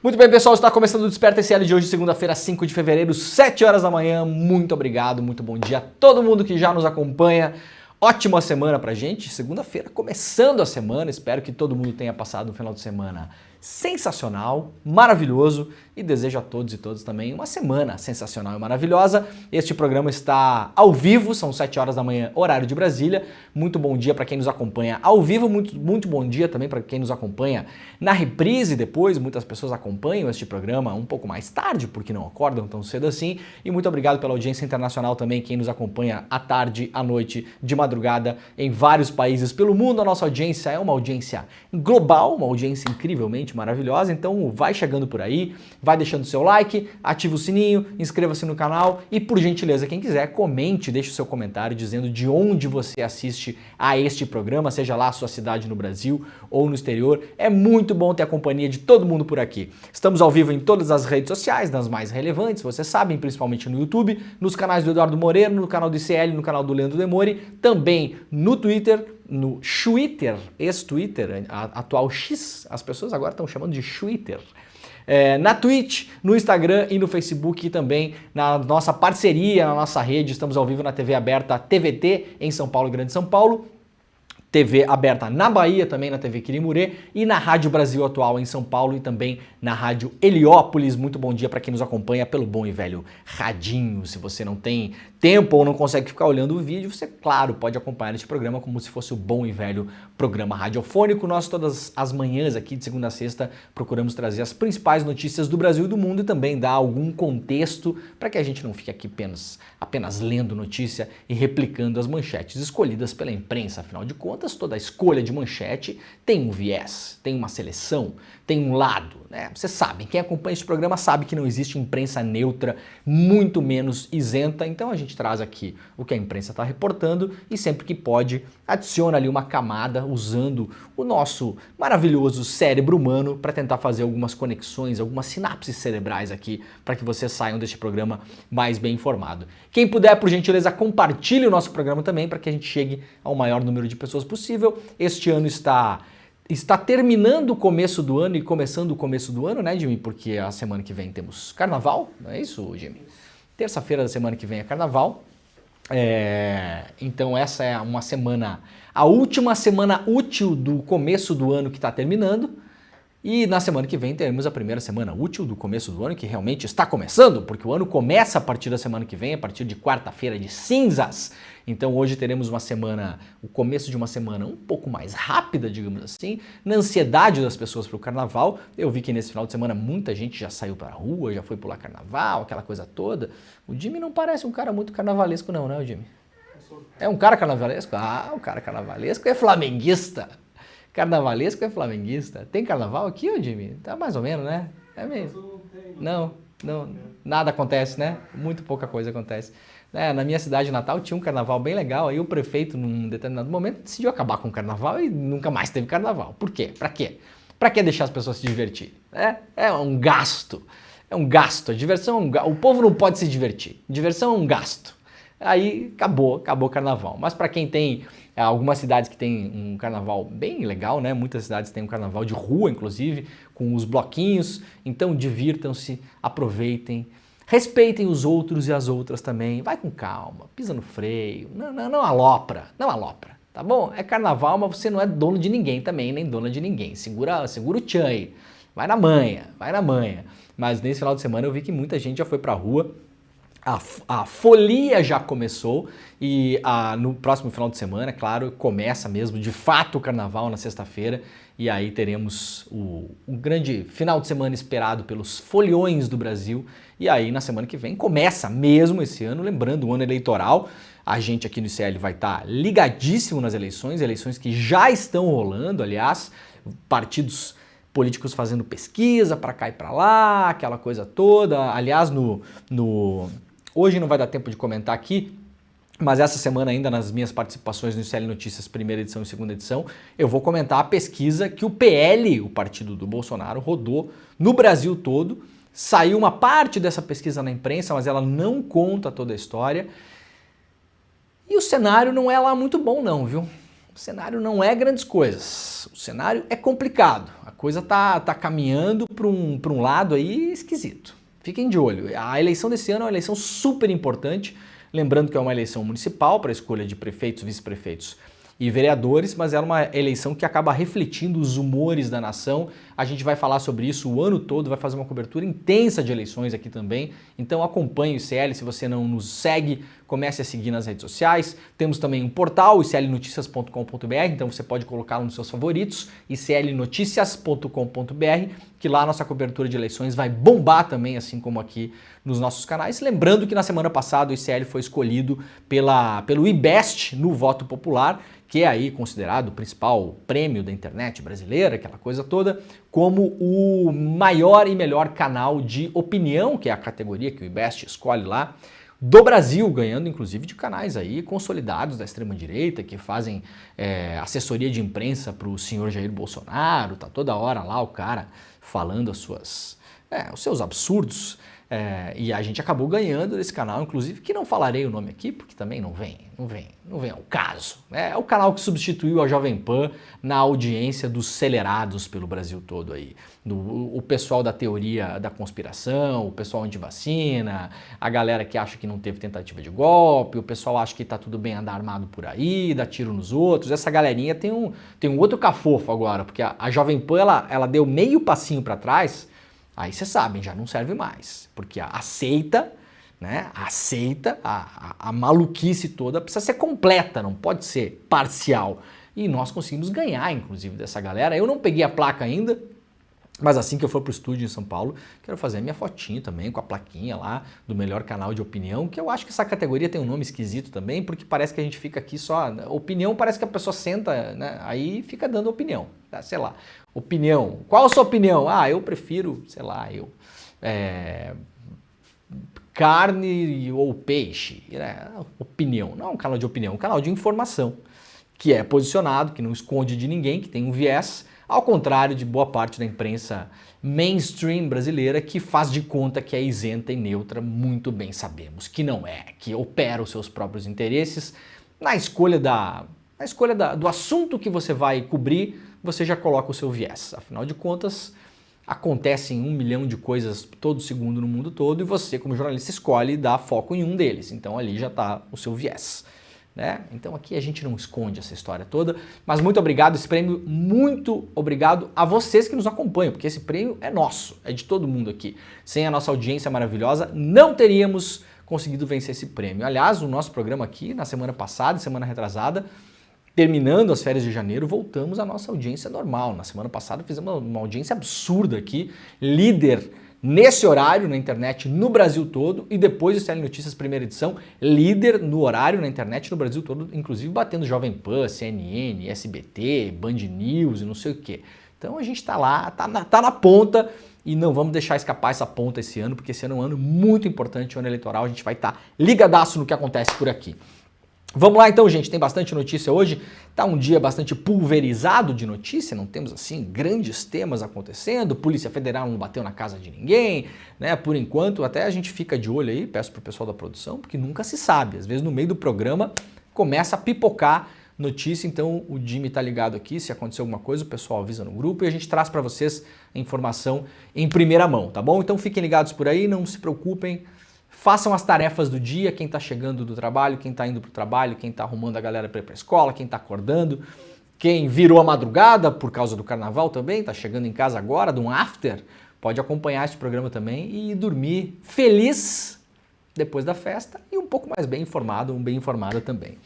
Muito bem, pessoal, está começando o Desperta SL de hoje, segunda-feira, 5 de fevereiro, 7 horas da manhã. Muito obrigado, muito bom dia a todo mundo que já nos acompanha. Ótima semana pra gente, segunda-feira começando a semana. Espero que todo mundo tenha passado um final de semana sensacional, maravilhoso, e desejo a todos e todas também uma semana sensacional e maravilhosa. Este programa está ao vivo, são 7 horas da manhã, horário de Brasília. Muito bom dia para quem nos acompanha ao vivo, muito bom dia também para quem nos acompanha na reprise depois. Muitas pessoas acompanham este programa um pouco mais tarde, porque não acordam tão cedo assim. E muito obrigado pela audiência internacional também, quem nos acompanha à tarde, à noite, de madrugada, em vários países pelo mundo. A nossa audiência é uma audiência global, uma audiência incrivelmente maravilhosa. Então vai chegando por aí, vai deixando seu like, ativa o sininho, inscreva-se no canal e, por gentileza, quem quiser, comente, deixe o seu comentário dizendo de onde você assiste a este programa, seja lá a sua cidade no Brasil ou no exterior. É muito bom ter a companhia de todo mundo por aqui. Estamos ao vivo em todas as redes sociais, nas mais relevantes, vocês sabem, principalmente no YouTube, nos canais do Eduardo Moreno, no canal do ICL, no canal do Leandro Demori, também no Twitter, no Twitter, ex-Twitter, atual X, as pessoas agora estão chamando de Twitter. Na Twitch, no Instagram e no Facebook e também na nossa parceria, na nossa rede. Estamos ao vivo na TV aberta TVT em São Paulo, Grande São Paulo. TV aberta na Bahia, também na TV Quirimurê e na Rádio Brasil Atual em São Paulo e também na Rádio Heliópolis. Muito bom dia para quem nos acompanha pelo bom e velho radinho. Se você não tem tempo ou não consegue ficar olhando o vídeo, você, claro, pode acompanhar este programa como se fosse o bom e velho programa radiofônico. Nós todas as manhãs aqui de segunda a sexta procuramos trazer as principais notícias do Brasil e do mundo e também dar algum contexto para que a gente não fique aqui apenas lendo notícia e replicando as manchetes escolhidas pela imprensa. Afinal de contas, toda a escolha de manchete tem um viés, tem uma seleção, tem um lado, né? Vocês sabem, quem acompanha esse programa sabe que não existe imprensa neutra, muito menos isenta, então a gente traz aqui o que a imprensa está reportando e sempre que pode adiciona ali uma camada usando o nosso maravilhoso cérebro humano para tentar fazer algumas conexões, algumas sinapses cerebrais aqui para que vocês saiam deste programa mais bem informado. Quem puder, por gentileza, compartilhe o nosso programa também para que a gente chegue ao maior número de pessoas possível. Este ano está terminando o começo do ano e começando o começo do ano, né, Jimmy? Porque a semana que vem temos carnaval, não é isso, Jimmy? Terça-feira da semana que vem é carnaval. Então essa é uma semana, a última semana útil do começo do ano que está terminando. E na semana que vem teremos a primeira semana útil do começo do ano, que realmente está começando, porque o ano começa a partir da semana que vem, a partir de quarta-feira de cinzas. Então hoje teremos uma semana, o começo de uma semana um pouco mais rápida, digamos assim, na ansiedade das pessoas para o carnaval. Eu vi que nesse final de semana muita gente já saiu para a rua, já foi pular carnaval, aquela coisa toda. O Jimmy não parece um cara muito carnavalesco não, né, o Jimmy? É um cara carnavalesco? Ah, o cara carnavalesco é flamenguista. Carnavalesco é flamenguista. Tem carnaval aqui, ô Jimmy? Tá mais ou menos, né? É mesmo. Não, nada acontece, né? Muito pouca coisa acontece. Na minha cidade natal tinha um carnaval bem legal, aí o prefeito, num determinado momento, decidiu acabar com o carnaval e nunca mais teve carnaval. Por quê? Pra quê? Pra que deixar as pessoas se divertirem? É um gasto. É um gasto. A diversão é um gasto. O povo não pode se divertir. Diversão é um gasto. Aí acabou o carnaval. Mas para quem tem algumas cidades que tem um carnaval bem legal, né? Muitas cidades têm um carnaval de rua, inclusive, com os bloquinhos. Então divirtam-se, aproveitem, respeitem os outros e as outras também. Vai com calma, pisa no freio, não alopra, tá bom? É carnaval, mas você não é dono de ninguém também, nem dona de ninguém. Segura o tchan aí, vai na manha. Mas nesse final de semana eu vi que muita gente já foi pra rua. A folia já começou e no próximo final de semana, claro, começa mesmo de fato o carnaval na sexta-feira e aí teremos o grande final de semana esperado pelos foliões do Brasil e aí na semana que vem começa mesmo esse ano, lembrando o ano eleitoral. A gente aqui no ICL vai estar ligadíssimo nas eleições que já estão rolando, aliás, partidos políticos fazendo pesquisa para cá e para lá, aquela coisa toda. Aliás, hoje não vai dar tempo de comentar aqui, mas essa semana ainda nas minhas participações no ICL Notícias, primeira edição e segunda edição, eu vou comentar a pesquisa que o PL, o partido do Bolsonaro, rodou no Brasil todo. Saiu uma parte dessa pesquisa na imprensa, mas ela não conta toda a história. E o cenário não é lá muito bom não, viu? o cenário não é grandes coisas, o cenário é complicado, a coisa tá caminhando para um lado aí esquisito. Fiquem de olho, a eleição desse ano é uma eleição super importante, lembrando que é uma eleição municipal para a escolha de prefeitos, vice-prefeitos e vereadores, mas é uma eleição que acaba refletindo os humores da nação. A gente vai falar sobre isso o ano todo, vai fazer uma cobertura intensa de eleições aqui também. Então acompanhe o ICL, se você não nos segue, comece a seguir nas redes sociais. Temos também um portal, iclnoticias.com.br, então você pode colocá-lo nos seus favoritos, iclnoticias.com.br, que lá a nossa cobertura de eleições vai bombar também, assim como aqui nos nossos canais. Lembrando que na semana passada o ICL foi escolhido pelo IBEST no voto popular, que é aí considerado o principal prêmio da internet brasileira, aquela coisa toda, como o maior e melhor canal de opinião, que é a categoria que o IBEST escolhe lá, do Brasil, ganhando inclusive de canais aí consolidados da extrema-direita, que fazem assessoria de imprensa para o senhor Jair Bolsonaro, tá toda hora lá o cara falando os seus absurdos. E a gente acabou ganhando desse canal, inclusive, que não falarei o nome aqui, porque também não vem ao caso. É o canal que substituiu a Jovem Pan na audiência dos celerados pelo Brasil todo aí. O pessoal da teoria da conspiração, o pessoal anti-vacina, a galera que acha que não teve tentativa de golpe, o pessoal acha que tá tudo bem andar armado por aí, dá tiro nos outros. Essa galerinha tem um outro cafofo agora, porque a Jovem Pan, ela deu meio passinho para trás. Aí vocês sabem, já não serve mais, porque aceita a maluquice toda, precisa ser completa, não pode ser parcial. E nós conseguimos ganhar, inclusive, dessa galera. Eu não peguei a placa ainda, mas assim que eu for pro estúdio em São Paulo, quero fazer a minha fotinho também com a plaquinha lá do melhor canal de opinião, que eu acho que essa categoria tem um nome esquisito também, porque parece que a gente fica aqui só... Opinião parece que a pessoa senta, né, aí fica dando opinião, tá? Sei lá. Opinião. Qual a sua opinião? Eu prefiro, sei lá, carne ou peixe. Opinião. Não é um canal de opinião, é um canal de informação, que é posicionado, que não esconde de ninguém, que tem um viés, ao contrário de boa parte da imprensa mainstream brasileira, que faz de conta que é isenta e neutra. Muito bem sabemos que não é, que opera os seus próprios interesses. Na escolha do assunto que você vai cobrir, você já coloca o seu viés. Afinal de contas, acontecem 1 milhão de coisas todo segundo no mundo todo e você, como jornalista, escolhe dar foco em um deles. Então ali já está o seu viés, né? Então aqui a gente não esconde essa história toda, mas muito obrigado, esse prêmio, muito obrigado a vocês que nos acompanham, porque esse prêmio é nosso, é de todo mundo aqui. Sem a nossa audiência maravilhosa, não teríamos conseguido vencer esse prêmio. Aliás, o nosso programa aqui, na semana passada e semana retrasada, terminando as férias de janeiro, voltamos à nossa audiência normal. Na semana passada fizemos uma audiência absurda aqui, líder nesse horário na internet no Brasil todo, e depois do ICL Notícias primeira edição, líder no horário na internet no Brasil todo, inclusive batendo Jovem Pan, CNN, SBT, Band News e não sei o quê. Então a gente tá lá, tá na ponta, e não vamos deixar escapar essa ponta esse ano, porque esse ano é um ano muito importante, um ano eleitoral, a gente vai estar ligadaço no que acontece por aqui. Vamos lá então, gente, tem bastante notícia hoje, tá um dia bastante pulverizado de notícia, não temos assim grandes temas acontecendo, Polícia Federal não bateu na casa de ninguém, né? Por enquanto até a gente fica de olho aí, peço pro pessoal da produção, porque nunca se sabe, às vezes no meio do programa começa a pipocar notícia, então o Jimmy tá ligado aqui, se acontecer alguma coisa o pessoal avisa no grupo e a gente traz para vocês a informação em primeira mão, tá bom? Então fiquem ligados por aí, não se preocupem. Façam as tarefas do dia, quem está chegando do trabalho, quem está indo para o trabalho, quem está arrumando a galera para ir para a escola, quem está acordando, quem virou a madrugada por causa do carnaval também, está chegando em casa agora, de um after, pode acompanhar esse programa também e dormir feliz depois da festa e um pouco mais bem informado, bem informada também.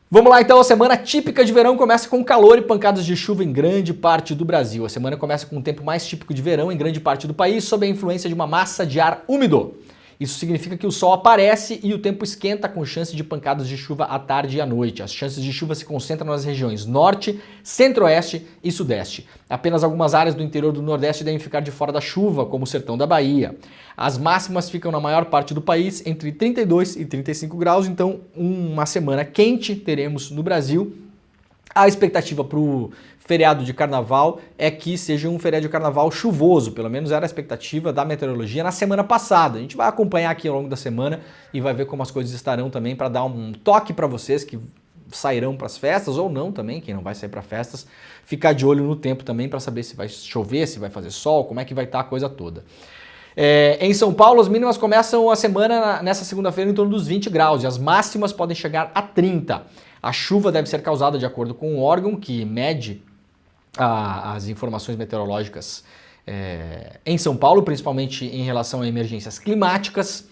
Vamos lá então, a semana típica de verão começa com calor e pancadas de chuva em grande parte do Brasil. A semana começa com um tempo mais típico de verão em grande parte do país, sob a influência de uma massa de ar úmido. Isso significa que o sol aparece e o tempo esquenta com chance de pancadas de chuva à tarde e à noite. As chances de chuva se concentram nas regiões norte, centro-oeste e sudeste. Apenas algumas áreas do interior do nordeste devem ficar de fora da chuva, como o sertão da Bahia. As máximas ficam na maior parte do país entre 32 e 35 graus, então uma semana quente teremos no Brasil. A expectativa para o feriado de carnaval é que seja um feriado de carnaval chuvoso, pelo menos era a expectativa da meteorologia na semana passada. A gente vai acompanhar aqui ao longo da semana e vai ver como as coisas estarão também para dar um toque para vocês que sairão para as festas ou não também, quem não vai sair para festas, ficar de olho no tempo também para saber se vai chover, se vai fazer sol, como é que vai estar a coisa toda. Em São Paulo, as mínimas começam a semana nessa segunda-feira em torno dos 20 graus e as máximas podem chegar a 30. A chuva deve ser causada de acordo com o órgão que mede as informações meteorológicas em São Paulo, principalmente em relação a emergências climáticas,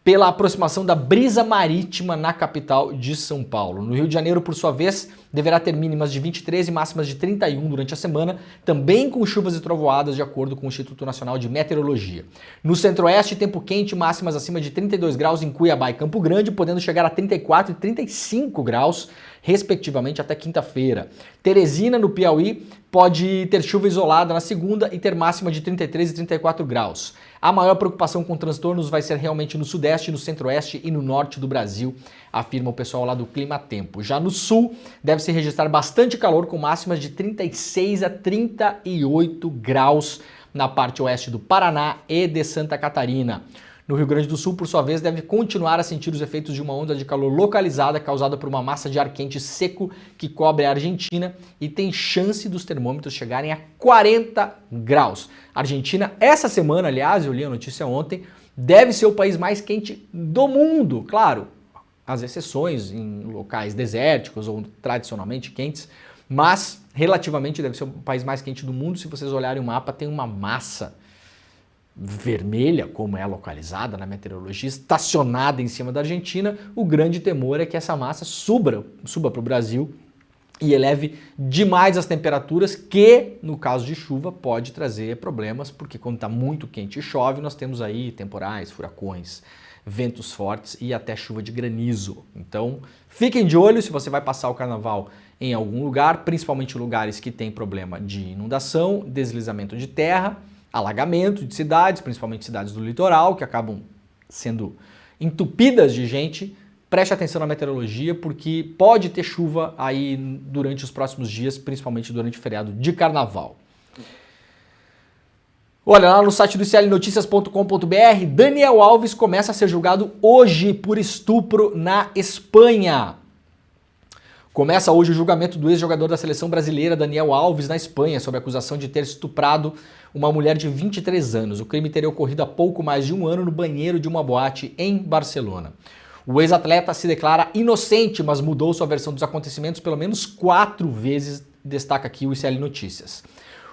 pela aproximação da brisa marítima na capital de São Paulo. No Rio de Janeiro, por sua vez, deverá ter mínimas de 23 e máximas de 31 durante a semana, também com chuvas e trovoadas, de acordo com o Instituto Nacional de Meteorologia. No Centro-Oeste, tempo quente, máximas acima de 32 graus em Cuiabá e Campo Grande, podendo chegar a 34 e 35 graus, respectivamente, até quinta-feira. Teresina, no Piauí, pode ter chuva isolada na segunda e ter máxima de 33 e 34 graus. A maior preocupação com transtornos vai ser realmente no Sudeste, no Centro-Oeste e no Norte do Brasil, afirma o pessoal lá do Clima Tempo. Já no Sul, deve-se registrar bastante calor, com máximas de 36 a 38 graus na parte oeste do Paraná e de Santa Catarina. No Rio Grande do Sul, por sua vez, deve continuar a sentir os efeitos de uma onda de calor localizada causada por uma massa de ar quente seco que cobre a Argentina e tem chance dos termômetros chegarem a 40 graus. A Argentina, essa semana, aliás, eu li a notícia ontem, deve ser o país mais quente do mundo. Claro, as exceções em locais desérticos ou tradicionalmente quentes, mas relativamente deve ser o país mais quente do mundo. Se vocês olharem o mapa, tem uma massa vermelha, como é localizada na meteorologia, estacionada em cima da Argentina. O grande temor é que essa massa suba para o Brasil e eleve demais as temperaturas, que, no caso de chuva, pode trazer problemas, porque quando está muito quente e chove, nós temos aí temporais, furacões, ventos fortes e até chuva de granizo. Então, fiquem de olho se você vai passar o carnaval em algum lugar, principalmente lugares que têm problema de inundação, deslizamento de terra, alagamento de cidades, principalmente cidades do litoral, que acabam sendo entupidas de gente. Preste atenção na meteorologia, porque pode ter chuva aí durante os próximos dias, principalmente durante o feriado de carnaval. Olha, lá no site do iclnoticias.com.br, Daniel Alves começa a ser julgado hoje por estupro na Espanha. Começa hoje o julgamento do ex-jogador da seleção brasileira Daniel Alves na Espanha, sob a acusação de ter estuprado uma mulher de 23 anos. O crime teria ocorrido há pouco mais de um ano no banheiro de uma boate em Barcelona. O ex-atleta se declara inocente, mas mudou sua versão dos acontecimentos pelo menos 4 vezes, destaca aqui o ICL Notícias.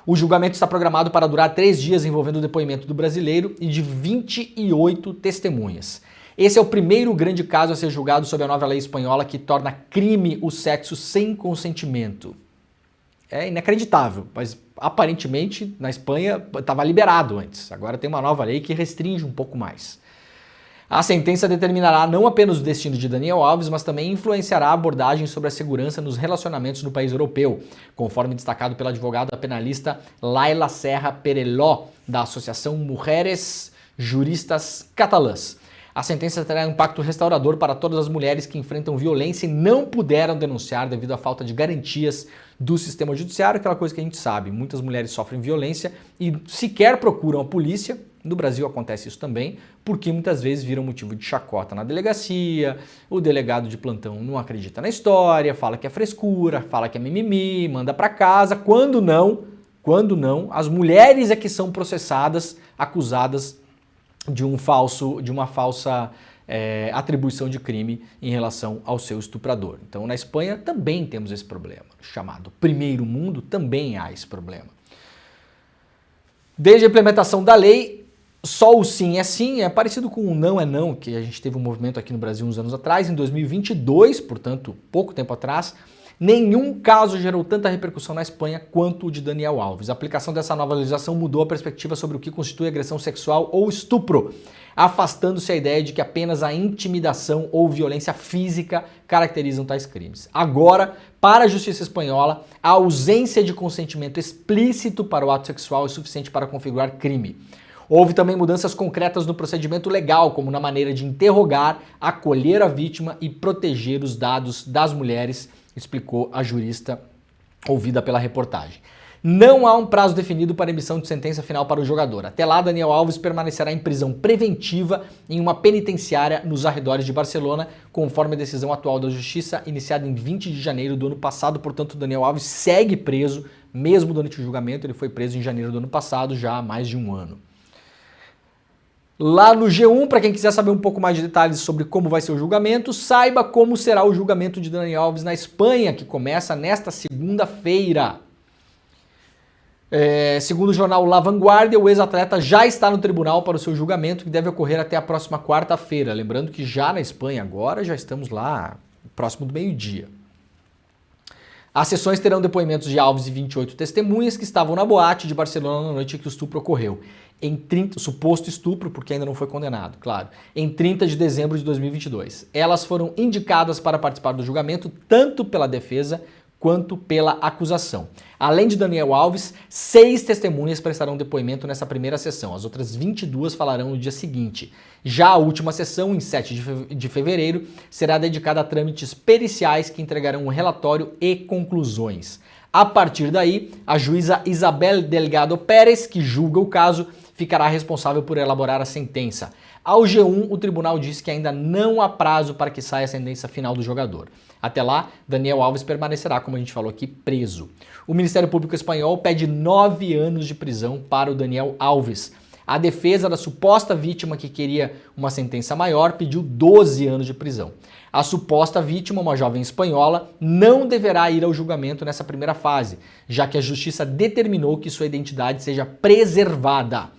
O julgamento está programado para durar 3 dias, envolvendo o depoimento do brasileiro e de 28 testemunhas. Esse é o primeiro grande caso a ser julgado sob a nova lei espanhola que torna crime o sexo sem consentimento. É inacreditável, mas aparentemente na Espanha estava liberado antes. Agora tem uma nova lei que restringe um pouco mais. A sentença determinará não apenas o destino de Daniel Alves, mas também influenciará a abordagem sobre a segurança nos relacionamentos no país europeu, conforme destacado pela advogada penalista Laila Serra Pereló, da Associação Mujeres Juristas Catalãs. A sentença terá um impacto restaurador para todas as mulheres que enfrentam violência e não puderam denunciar devido à falta de garantias do sistema judiciário, aquela coisa que a gente sabe, muitas mulheres sofrem violência e sequer procuram a polícia. No Brasil acontece isso também, porque muitas vezes viram motivo de chacota na delegacia, o delegado de plantão não acredita na história, fala que é frescura, fala que é mimimi, manda para casa, quando não, as mulheres é que são processadas, acusadas de uma falsa atribuição de crime em relação ao seu estuprador. Então, na Espanha também temos esse problema, chamado Primeiro Mundo, também há esse problema. Desde a implementação da lei, só o sim é parecido com o não é não, que a gente teve um movimento aqui no Brasil uns anos atrás, em 2022, portanto, pouco tempo atrás. Nenhum caso gerou tanta repercussão na Espanha quanto o de Daniel Alves. A aplicação dessa nova legislação mudou a perspectiva sobre o que constitui agressão sexual ou estupro, afastando-se a ideia de que apenas a intimidação ou violência física caracterizam tais crimes. Agora, para a justiça espanhola, a ausência de consentimento explícito para o ato sexual é suficiente para configurar crime. Houve também mudanças concretas no procedimento legal, como na maneira de interrogar, acolher a vítima e proteger os dados das mulheres, explicou a jurista ouvida pela reportagem. Não há um prazo definido para emissão de sentença final para o jogador. Até lá, Daniel Alves permanecerá em prisão preventiva em uma penitenciária nos arredores de Barcelona, conforme a decisão atual da Justiça, iniciada em 20 de janeiro do ano passado. Portanto, Daniel Alves segue preso, mesmo durante o julgamento. Ele foi preso em janeiro do ano passado, já há mais de um ano. Lá no G1, para quem quiser saber um pouco mais de detalhes sobre como vai ser o julgamento, saiba como será o julgamento de Daniel Alves na Espanha, que começa nesta segunda-feira. Segundo o jornal La Vanguardia, o ex-atleta já está no tribunal para o seu julgamento, que deve ocorrer até a próxima quarta-feira. Lembrando que já na Espanha agora, já estamos lá, próximo do meio-dia. As sessões terão depoimentos de Alves e 28 testemunhas que estavam na boate de Barcelona na noite em que o estupro ocorreu. Suposto estupro, porque ainda não foi condenado, claro, em 30 de dezembro de 2022. Elas foram indicadas para participar do julgamento tanto pela defesa quanto pela acusação. Além de Daniel Alves, 6 testemunhas prestarão depoimento nessa primeira sessão. As outras 22 falarão no dia seguinte. Já a última sessão, em 7 de fevereiro, será dedicada a trâmites periciais que entregarão um relatório e conclusões. A partir daí, a juíza Isabel Delgado Pérez, que julga o caso, ficará responsável por elaborar a sentença. Ao G1, o tribunal disse que ainda não há prazo para que saia a sentença final do jogador. Até lá, Daniel Alves permanecerá, como a gente falou aqui, preso. O Ministério Público Espanhol pede 9 anos de prisão para o Daniel Alves. A defesa da suposta vítima, que queria uma sentença maior, pediu 12 anos de prisão. A suposta vítima, uma jovem espanhola, não deverá ir ao julgamento nessa primeira fase, já que a justiça determinou que sua identidade seja preservada.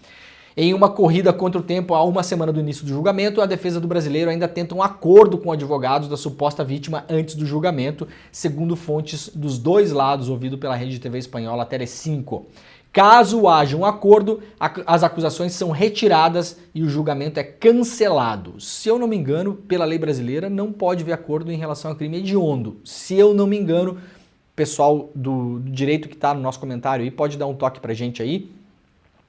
Em uma corrida contra o tempo, há uma semana do início do julgamento, a defesa do brasileiro ainda tenta um acordo com advogados da suposta vítima antes do julgamento, segundo fontes dos dois lados, ouvido pela rede de TV espanhola Telecinco. Caso haja um acordo, as acusações são retiradas e o julgamento é cancelado. Se eu não me engano, pela lei brasileira, não pode haver acordo em relação a crime hediondo. Se eu não me engano, o pessoal do direito que está no nosso comentário aí pode dar um toque pra gente aí.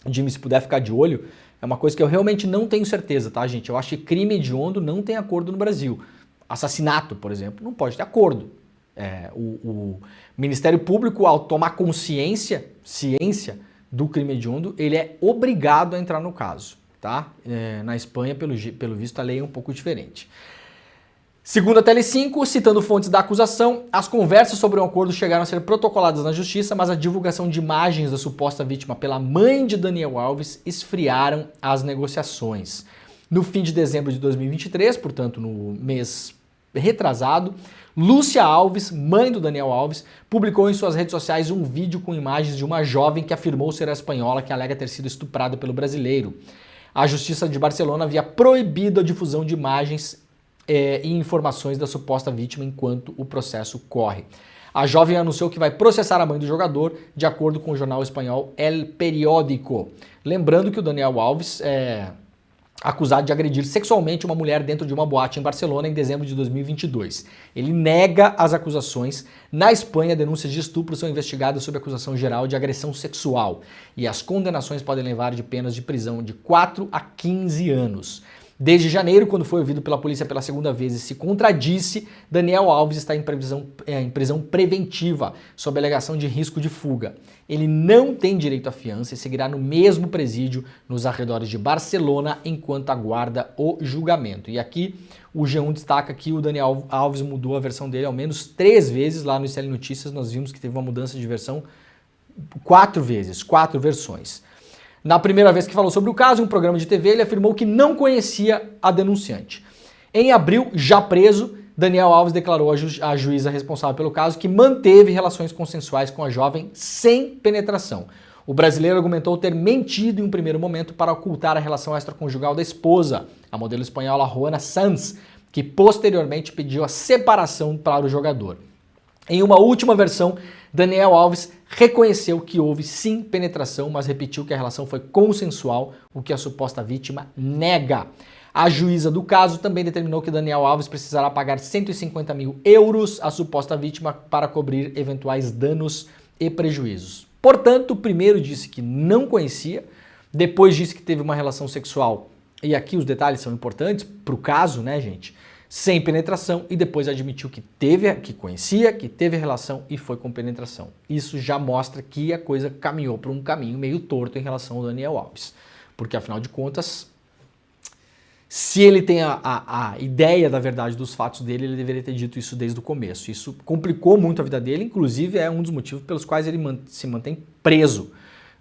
Jimmy, se puder ficar de olho, é uma coisa que eu realmente não tenho certeza, tá, gente? Eu acho que crime hediondo não tem acordo no Brasil. Assassinato, por exemplo, não pode ter acordo. O Ministério Público, ao tomar ciência do crime hediondo, ele é obrigado a entrar no caso, tá? Na Espanha, pelo visto, a lei é um pouco diferente. Segundo a Telecinco, citando fontes da acusação, as conversas sobre um acordo chegaram a ser protocoladas na justiça, mas a divulgação de imagens da suposta vítima pela mãe de Daniel Alves esfriaram as negociações. No fim de dezembro de 2023, portanto no mês retrasado, Lúcia Alves, mãe do Daniel Alves, publicou em suas redes sociais um vídeo com imagens de uma jovem que afirmou ser a espanhola que alega ter sido estuprada pelo brasileiro. A Justiça de Barcelona havia proibido a difusão de imagens e informações da suposta vítima enquanto o processo corre. A jovem anunciou que vai processar a mãe do jogador, de acordo com o jornal espanhol El Periódico. Lembrando que o Daniel Alves é acusado de agredir sexualmente uma mulher dentro de uma boate em Barcelona em dezembro de 2022. Ele nega as acusações. Na Espanha, denúncias de estupro são investigadas sob acusação geral de agressão sexual e as condenações podem levar de penas de prisão de 4 a 15 anos. Desde janeiro, quando foi ouvido pela polícia pela segunda vez e se contradisse, Daniel Alves está em prisão preventiva, sob alegação de risco de fuga. Ele não tem direito à fiança e seguirá no mesmo presídio nos arredores de Barcelona enquanto aguarda o julgamento. E aqui o G1 destaca que o Daniel Alves mudou a versão dele ao menos 3 vezes. Lá no ICL Notícias nós vimos que teve uma mudança de versão 4 vezes, 4 versões. Na primeira vez que falou sobre o caso, em um programa de TV, ele afirmou que não conhecia a denunciante. Em abril, já preso, Daniel Alves declarou à juíza responsável pelo caso que manteve relações consensuais com a jovem sem penetração. O brasileiro argumentou ter mentido em um primeiro momento para ocultar a relação extraconjugal da esposa, a modelo espanhola Juana Sanz, que posteriormente pediu a separação para o jogador. Em uma última versão, Daniel Alves reconheceu que houve sim penetração, mas repetiu que a relação foi consensual, o que a suposta vítima nega. A juíza do caso também determinou que Daniel Alves precisará pagar 150 mil euros à suposta vítima para cobrir eventuais danos e prejuízos. Portanto, primeiro disse que não conhecia, depois disse que teve uma relação sexual, e aqui os detalhes são importantes para o caso, né, gente? sem penetração e depois admitiu que conhecia, que teve relação e foi com penetração. Isso já mostra que a coisa caminhou por um caminho meio torto em relação ao Daniel Alves. Porque, afinal de contas, se ele tem a ideia da verdade dos fatos dele, ele deveria ter dito isso desde o começo. Isso complicou muito a vida dele, inclusive é um dos motivos pelos quais ele se mantém preso.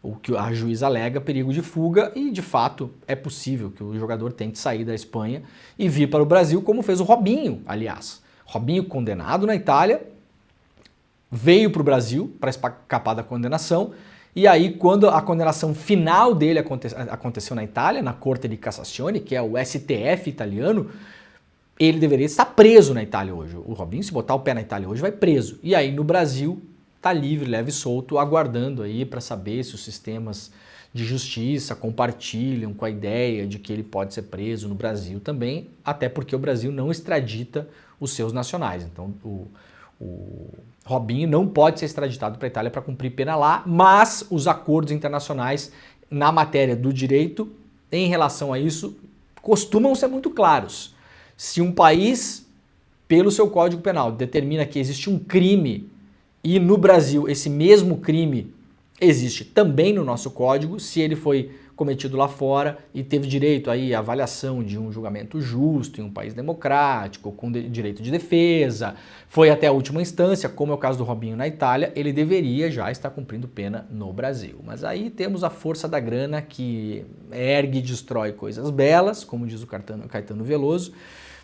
O que a juíza alega perigo de fuga e, de fato, é possível que o jogador tente sair da Espanha e vir para o Brasil, como fez o Robinho, aliás. Robinho, condenado na Itália, veio para o Brasil para escapar da condenação e aí, quando a condenação final dele aconteceu na Itália, na Corte di Cassazione, que é o STF italiano, ele deveria estar preso na Itália hoje. O Robinho, se botar o pé na Itália hoje, vai preso. E aí, no Brasil, tá livre, leve e solto, aguardando aí para saber se os sistemas de justiça compartilham com a ideia de que ele pode ser preso no Brasil também, até porque o Brasil não extradita os seus nacionais. Então, o Robinho não pode ser extraditado para a Itália para cumprir pena lá, mas os acordos internacionais na matéria do direito, em relação a isso, costumam ser muito claros. Se um país, pelo seu Código Penal, determina que existe um crime e no Brasil esse mesmo crime existe também no nosso código, se ele foi cometido lá fora e teve direito aí à avaliação de um julgamento justo em um país democrático, com direito de defesa, foi até a última instância, como é o caso do Robinho na Itália, ele deveria já estar cumprindo pena no Brasil. Mas aí temos a força da grana que ergue e destrói coisas belas, como diz o Caetano Veloso,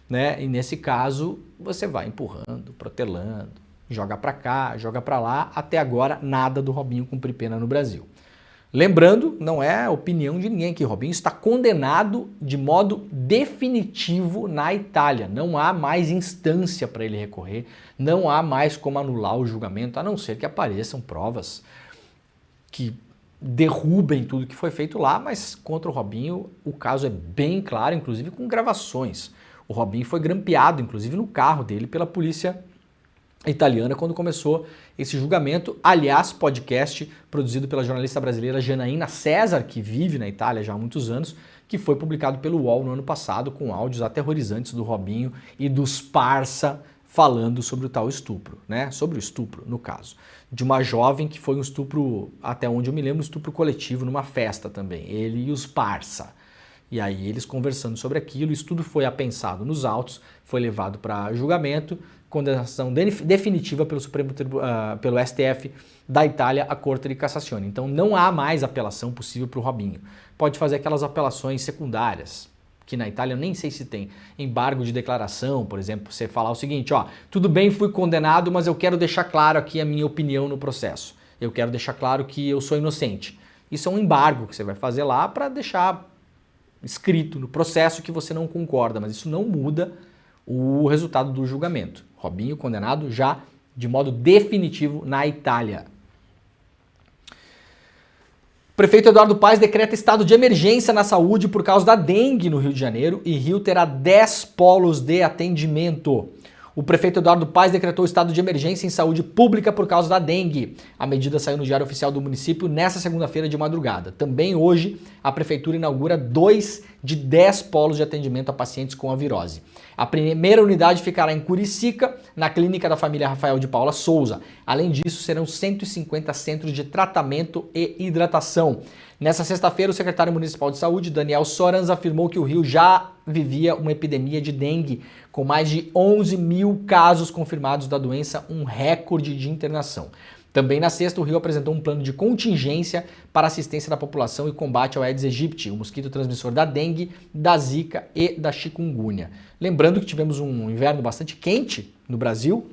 né? E nesse caso você vai empurrando, protelando, joga para cá, joga para lá, até agora nada do Robinho cumprir pena no Brasil. Lembrando, não é opinião de ninguém que Robinho está condenado de modo definitivo na Itália. Não há mais instância para ele recorrer, não há mais como anular o julgamento, a não ser que apareçam provas que derrubem tudo que foi feito lá, mas contra o Robinho o caso é bem claro, inclusive com gravações. O Robinho foi grampeado, inclusive no carro dele, pela polícia italiana quando começou esse julgamento. Aliás, podcast produzido pela jornalista brasileira Janaína César, que vive na Itália já há muitos anos, que foi publicado pelo UOL no ano passado com áudios aterrorizantes do Robinho e dos parça falando sobre o tal estupro, né? Sobre o estupro, no caso, de uma jovem que foi um estupro, até onde eu me lembro, um estupro coletivo numa festa também, ele e os parça. E aí eles conversando sobre aquilo, isso tudo foi apensado nos autos, foi levado para julgamento, condenação definitiva pelo pelo STF da Itália, a Corte di Cassazione. Então não há mais apelação possível para o Robinho. Pode fazer aquelas apelações secundárias, que na Itália eu nem sei se tem. Embargo de declaração, por exemplo, você falar o seguinte, ó, tudo bem, fui condenado, mas eu quero deixar claro aqui a minha opinião no processo. Eu quero deixar claro que eu sou inocente. Isso é um embargo que você vai fazer lá para deixar escrito no processo que você não concorda, mas isso não muda o resultado do julgamento. Robinho condenado já de modo definitivo na Itália. O prefeito Eduardo Paes decreta estado de emergência na saúde por causa da dengue no Rio de Janeiro e Rio terá 10 polos de atendimento. O prefeito Eduardo Paes decretou estado de emergência em saúde pública por causa da dengue. A medida saiu no Diário Oficial do município nesta segunda-feira de madrugada. Também hoje, a prefeitura inaugura 2 de 10 polos de atendimento a pacientes com a virose. A primeira unidade ficará em Curicica, na clínica da família Rafael de Paula Souza. Além disso, serão 150 centros de tratamento e hidratação. Nessa sexta-feira, o secretário municipal de saúde, Daniel Sorans, afirmou que o Rio já vivia uma epidemia de dengue, com mais de 11 mil casos confirmados da doença, um recorde de internação. Também na sexta, o Rio apresentou um plano de contingência para assistência da população e combate ao Aedes aegypti, o mosquito transmissor da dengue, da zika e da chikungunya. Lembrando que tivemos um inverno bastante quente no Brasil.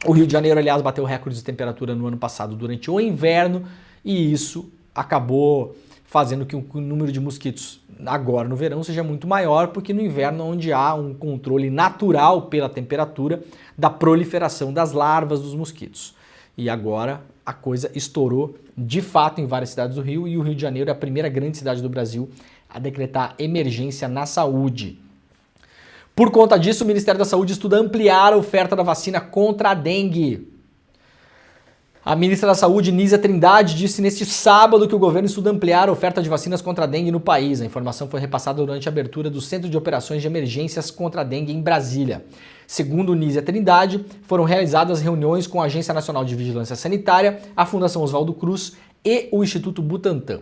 O Rio de Janeiro, aliás, bateu recordes de temperatura no ano passado durante o inverno e isso acabou fazendo que o número de mosquitos agora no verão seja muito maior, porque no inverno é onde há um controle natural pela temperatura da proliferação das larvas dos mosquitos. E agora a coisa estourou de fato em várias cidades do Rio e o Rio de Janeiro é a primeira grande cidade do Brasil a decretar emergência na saúde. Por conta disso, o Ministério da Saúde estuda ampliar a oferta da vacina contra a dengue. A ministra da Saúde, Nízia Trindade, disse neste sábado que o governo estuda ampliar a oferta de vacinas contra a dengue no país. A informação foi repassada durante a abertura do Centro de Operações de Emergências contra a Dengue em Brasília. Segundo Nízia Trindade, foram realizadas reuniões com a Agência Nacional de Vigilância Sanitária, a Fundação Oswaldo Cruz e o Instituto Butantan.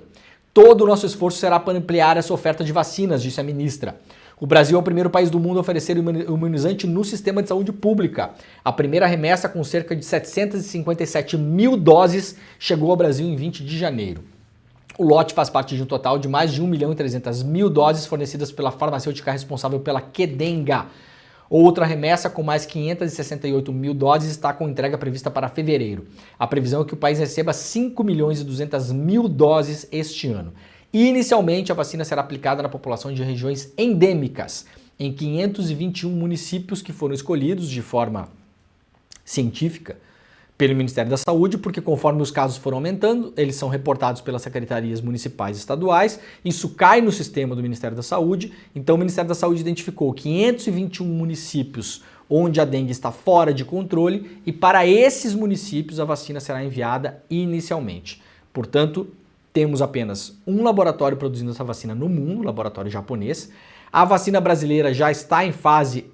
Todo o nosso esforço será para ampliar essa oferta de vacinas, disse a ministra. O Brasil é o primeiro país do mundo a oferecer o imunizante no sistema de saúde pública. A primeira remessa, com cerca de 757 mil doses, chegou ao Brasil em 20 de janeiro. O lote faz parte de um total de mais de 1.300.000 doses fornecidas pela farmacêutica responsável pela Qdenga. Outra remessa com mais 568 mil doses está com entrega prevista para fevereiro. A previsão é que o país receba 5.200.000 doses este ano. Inicialmente, a vacina será aplicada na população de regiões endêmicas, em 521 municípios que foram escolhidos de forma científica pelo Ministério da Saúde, porque conforme os casos foram aumentando, eles são reportados pelas secretarias municipais e estaduais, isso cai no sistema do Ministério da Saúde, então o Ministério da Saúde identificou 521 municípios onde a dengue está fora de controle e para esses municípios a vacina será enviada inicialmente. Portanto, temos apenas um laboratório produzindo essa vacina no mundo, o laboratório japonês. A vacina brasileira já está em fase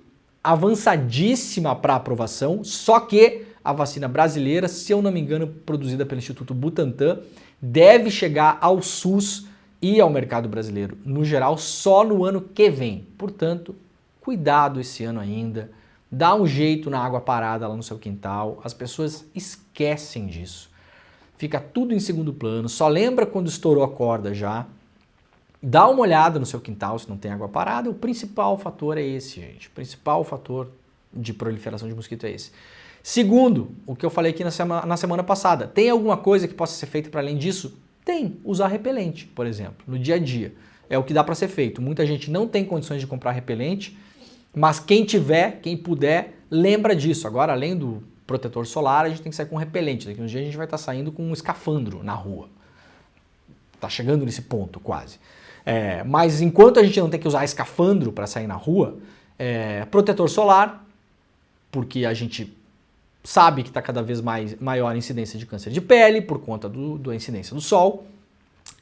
avançadíssima para aprovação, só que a vacina brasileira, se eu não me engano, produzida pelo Instituto Butantan, deve chegar ao SUS e ao mercado brasileiro no geral só no ano que vem. Portanto, cuidado esse ano ainda, dá um jeito na água parada lá no seu quintal, as pessoas esquecem disso. Fica tudo em segundo plano, só lembra quando estourou a corda já. Dá uma olhada no seu quintal se não tem água parada. O principal fator é esse, gente. O principal fator de proliferação de mosquito é esse. Segundo, o que eu falei aqui na semana passada, tem alguma coisa que possa ser feita para além disso? Tem. Usar repelente, por exemplo, no dia a dia. É o que dá para ser feito. Muita gente não tem condições de comprar repelente, mas quem tiver, quem puder, lembra disso. Agora, além do protetor solar, a gente tem que sair com repelente. Daqui uns dias a gente vai estar saindo com um escafandro na rua. Tá chegando nesse ponto, quase. Mas enquanto a gente não tem que usar escafandro para sair na rua, protetor solar, porque a gente sabe que está cada vez maior a incidência de câncer de pele por conta da incidência do sol.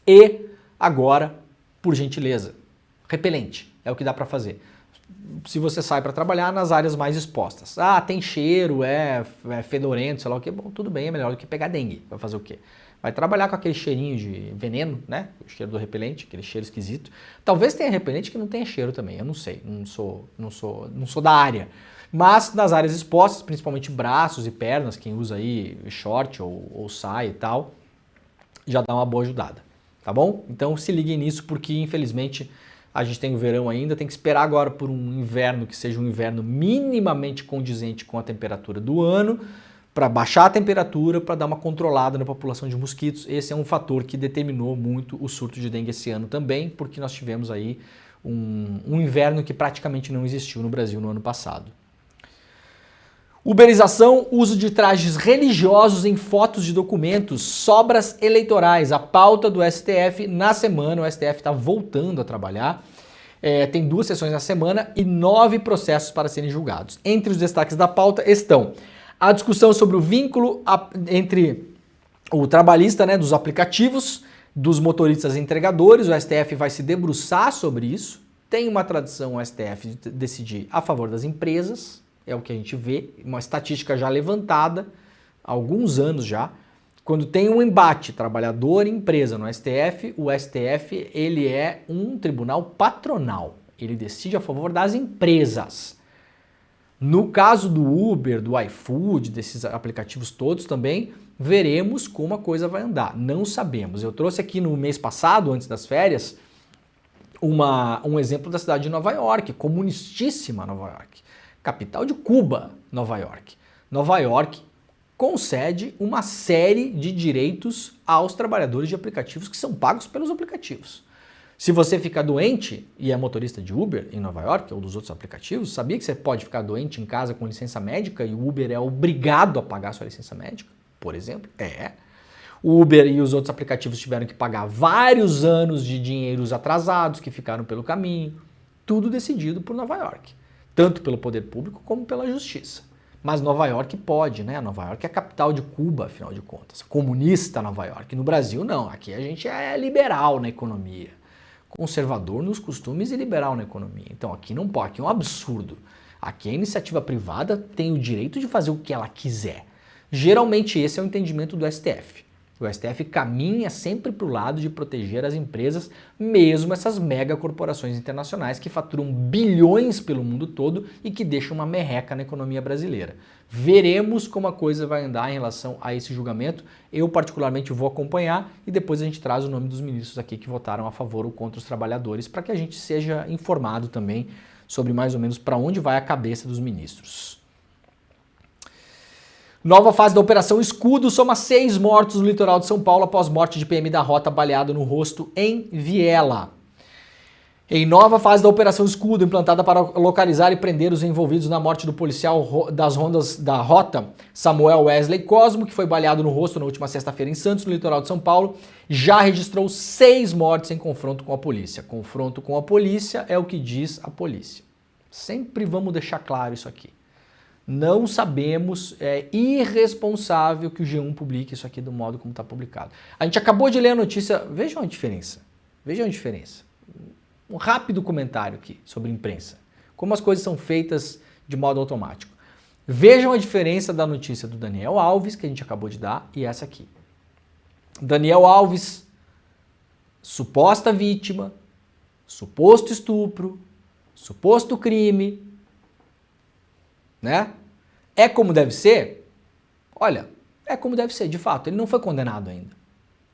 E agora, por gentileza, repelente. É o que dá para fazer. Se você sai para trabalhar nas áreas mais expostas. Ah, tem cheiro, é fedorento, sei lá o que. Bom, tudo bem, é melhor do que pegar dengue. Vai fazer o quê? Vai trabalhar com aquele cheirinho de veneno, né? O cheiro do repelente, aquele cheiro esquisito. Talvez tenha repelente que não tenha cheiro também, eu não sei, não sou da área. Mas nas áreas expostas, principalmente braços e pernas, quem usa aí short ou saia e tal, já dá uma boa ajudada, tá bom? Então se liguem nisso porque infelizmente a gente tem o verão ainda, tem que esperar agora por um inverno que seja um inverno minimamente condizente com a temperatura do ano, para baixar a temperatura, para dar uma controlada na população de mosquitos. Esse é um fator que determinou muito o surto de dengue esse ano também, porque nós tivemos aí um inverno que praticamente não existiu no Brasil no ano passado. Uberização, uso de trajes religiosos em fotos de documentos, sobras eleitorais. A pauta do STF na semana, o STF está voltando a trabalhar. Tem 2 sessões na semana e 9 processos para serem julgados. Entre os destaques da pauta estão a discussão sobre o vínculo entre o trabalhista, né, dos aplicativos, dos motoristas e entregadores. O STF vai se debruçar sobre isso. Tem uma tradição o STF de decidir a favor das empresas. É o que a gente vê, uma estatística já levantada há alguns anos já. Quando tem um embate trabalhador e empresa no STF, o STF ele é um tribunal patronal. Ele decide a favor das empresas. No caso do Uber, do iFood, desses aplicativos todos também, veremos como a coisa vai andar. Não sabemos. Eu trouxe aqui no mês passado, antes das férias, um exemplo da cidade de Nova York, comunistíssima Nova York. Capital de Cuba, Nova York. Nova York concede uma série de direitos aos trabalhadores de aplicativos que são pagos pelos aplicativos. Se você ficar doente e é motorista de Uber em Nova York ou dos outros aplicativos, sabia que você pode ficar doente em casa com licença médica e o Uber é obrigado a pagar sua licença médica, por exemplo? O Uber e os outros aplicativos tiveram que pagar vários anos de dinheiros atrasados que ficaram pelo caminho. Tudo decidido por Nova York. Tanto pelo poder público como pela justiça. Mas Nova York pode, né? Nova York é a capital de Cuba, afinal de contas. Comunista Nova York. No Brasil, não. Aqui a gente é liberal na economia. Conservador nos costumes e liberal na economia. Então aqui não pode, aqui é um absurdo. Aqui a iniciativa privada tem o direito de fazer o que ela quiser. Geralmente esse é o entendimento do STF. O STF caminha sempre para o lado de proteger as empresas, mesmo essas megacorporações internacionais que faturam bilhões pelo mundo todo e que deixam uma merreca na economia brasileira. Veremos como a coisa vai andar em relação a esse julgamento. Eu particularmente vou acompanhar e depois a gente traz o nome dos ministros aqui que votaram a favor ou contra os trabalhadores para que a gente seja informado também sobre mais ou menos para onde vai a cabeça dos ministros. Nova fase da Operação Escudo soma 6 mortos no litoral de São Paulo após morte de PM da Rota baleado no rosto em Viela. Em nova fase da Operação Escudo, implantada para localizar e prender os envolvidos na morte do policial das rondas da Rota, Samuel Wesley Cosmo, que foi baleado no rosto na última sexta-feira em Santos, no litoral de São Paulo, já registrou 6 mortes em confronto com a polícia. Confronto com a polícia é o que diz a polícia. Sempre vamos deixar claro isso aqui. Não sabemos, é irresponsável que o G1 publique isso aqui do modo como está publicado. A gente acabou de ler a notícia, vejam a diferença, vejam a diferença. Um rápido comentário aqui sobre imprensa, como as coisas são feitas de modo automático. Vejam a diferença da notícia do Daniel Alves, que a gente acabou de dar, e essa aqui. Daniel Alves, suposta vítima, suposto estupro, suposto crime, né? É como deve ser? Olha, é como deve ser, de fato. Ele não foi condenado ainda.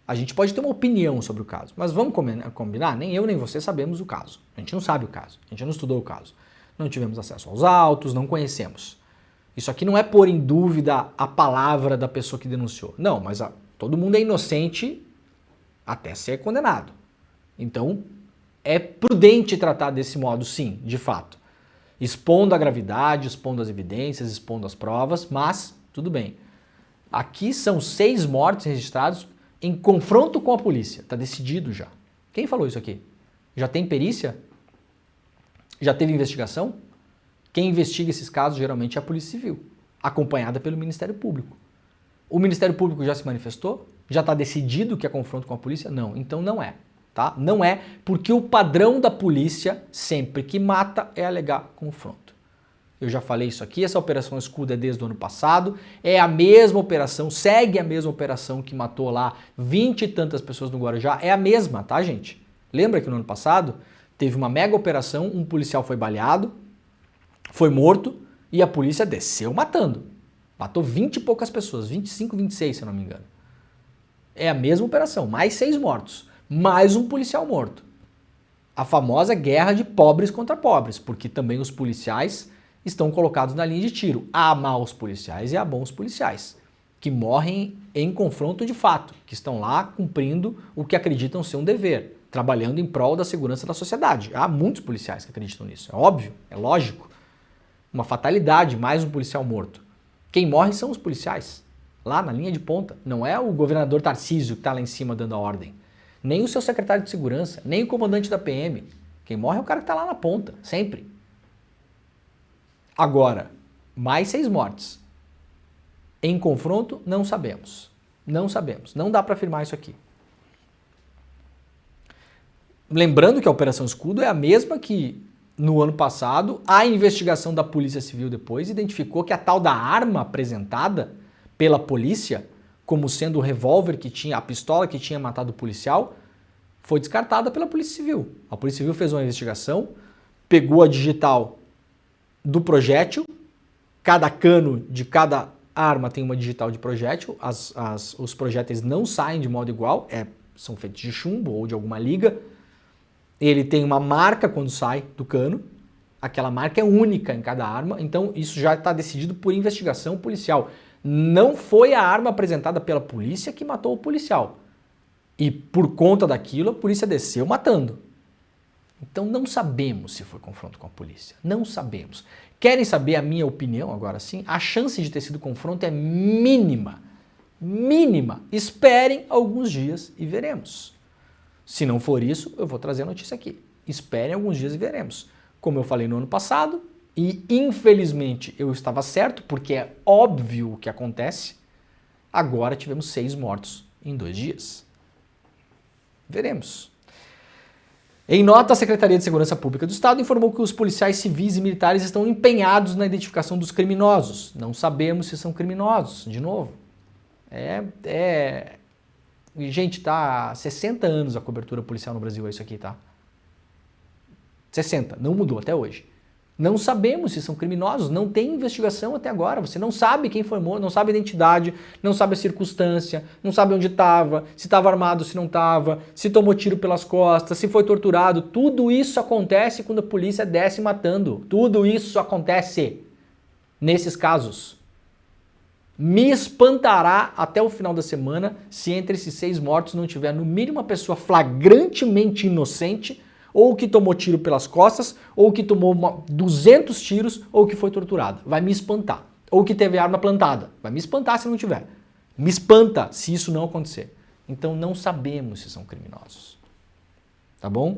A gente pode ter uma opinião sobre o caso, mas vamos combinar? Nem eu nem você sabemos o caso. A gente não sabe o caso, a gente não estudou o caso. Não tivemos acesso aos autos, não conhecemos. Isso aqui não é pôr em dúvida a palavra da pessoa que denunciou. Não, mas todo mundo é inocente até ser condenado. Então, é prudente tratar desse modo, sim, de fato. Expondo a gravidade, expondo as evidências, expondo as provas, mas tudo bem. Aqui são 6 mortes registrados em confronto com a polícia. Está decidido já. Quem falou isso aqui? Já tem perícia? Já teve investigação? Quem investiga esses casos geralmente é a Polícia Civil, acompanhada pelo Ministério Público. O Ministério Público já se manifestou? Já está decidido que é confronto com a polícia? Não, então não é. Tá? Não é, porque o padrão da polícia, sempre que mata, é alegar confronto. Eu já falei isso aqui, essa Operação Escudo é desde o ano passado, é a mesma operação, segue a mesma operação que matou lá 20 e tantas pessoas no Guarujá, é a mesma, tá, gente? Lembra que no ano passado teve uma mega operação, um policial foi baleado, foi morto e a polícia desceu matando. Matou 20 e poucas pessoas, 25, 26, se eu não me engano. É a mesma operação, mais 6 mortos. Mais um policial morto. A famosa guerra de pobres contra pobres, porque também os policiais estão colocados na linha de tiro. Há maus policiais e há bons policiais, que morrem em confronto de fato, que estão lá cumprindo o que acreditam ser um dever, trabalhando em prol da segurança da sociedade. Há muitos policiais que acreditam nisso, é óbvio, é lógico. Uma fatalidade, mais um policial morto. Quem morre são os policiais, lá na linha de ponta. Não é o governador Tarcísio que está lá em cima dando a ordem. Nem o seu secretário de segurança, nem o comandante da PM. Quem morre é o cara que está lá na ponta, sempre. Agora, mais 6 mortes. Em confronto, não sabemos. Não sabemos. Não dá para afirmar isso aqui. Lembrando que a Operação Escudo é a mesma que, no ano passado, a investigação da Polícia Civil depois identificou que a tal da arma apresentada pela polícia como sendo o revólver que tinha, a pistola que tinha matado o policial, foi descartada pela Polícia Civil. A Polícia Civil fez uma investigação, pegou a digital do projétil, cada cano de cada arma tem uma digital de projétil, os projéteis não saem de modo igual, são feitos de chumbo ou de alguma liga, ele tem uma marca quando sai do cano, aquela marca é única em cada arma, então isso já está decidido por investigação policial. Não foi a arma apresentada pela polícia que matou o policial. E por conta daquilo, a polícia desceu matando. Então não sabemos se foi confronto com a polícia. Não sabemos. Querem saber a minha opinião agora sim? A chance de ter sido confronto é mínima. Mínima. Esperem alguns dias e veremos. Se não for isso, eu vou trazer a notícia aqui. Esperem alguns dias e veremos. Como eu falei no ano passado, E infelizmente eu estava certo, porque é óbvio o que acontece. Agora tivemos 6 mortos em 2 dias. Veremos. Em nota, a Secretaria de Segurança Pública do Estado informou que os policiais civis e militares estão empenhados na identificação dos criminosos. Não sabemos se são criminosos, de novo. Gente, tá há 60 anos a cobertura policial no Brasil, é isso aqui, tá? 60, não mudou até hoje. Não sabemos se são criminosos, não tem investigação até agora. Você não sabe quem foi morto, não sabe a identidade, não sabe a circunstância, não sabe onde estava, se estava armado, se não estava, se tomou tiro pelas costas, se foi torturado. Tudo isso acontece quando a polícia desce matando. Tudo isso acontece nesses casos. Me espantará até o final da semana se entre esses 6 mortos não tiver no mínimo uma pessoa flagrantemente inocente, ou que tomou tiro pelas costas, ou que tomou 200 tiros, ou que foi torturado. Vai me espantar. Ou que teve arma plantada. Vai me espantar se não tiver. Me espanta se isso não acontecer. Então não sabemos se são criminosos. Tá bom?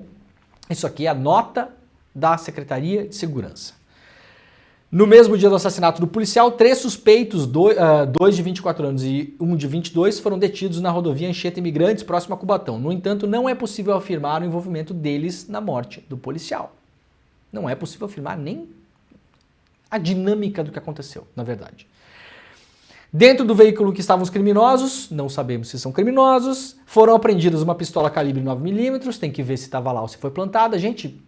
Isso aqui é a nota da Secretaria de Segurança. No mesmo dia do assassinato do policial, 3 suspeitos, 2 de 24 anos e 1 de 22, foram detidos na rodovia Anchieta Imigrantes, próximo a Cubatão. No entanto, não é possível afirmar o envolvimento deles na morte do policial. Não é possível afirmar nem a dinâmica do que aconteceu, na verdade. Dentro do veículo que estavam os criminosos, não sabemos se são criminosos, foram apreendidas uma pistola calibre 9mm, tem que ver se estava lá ou se foi plantada. Gente,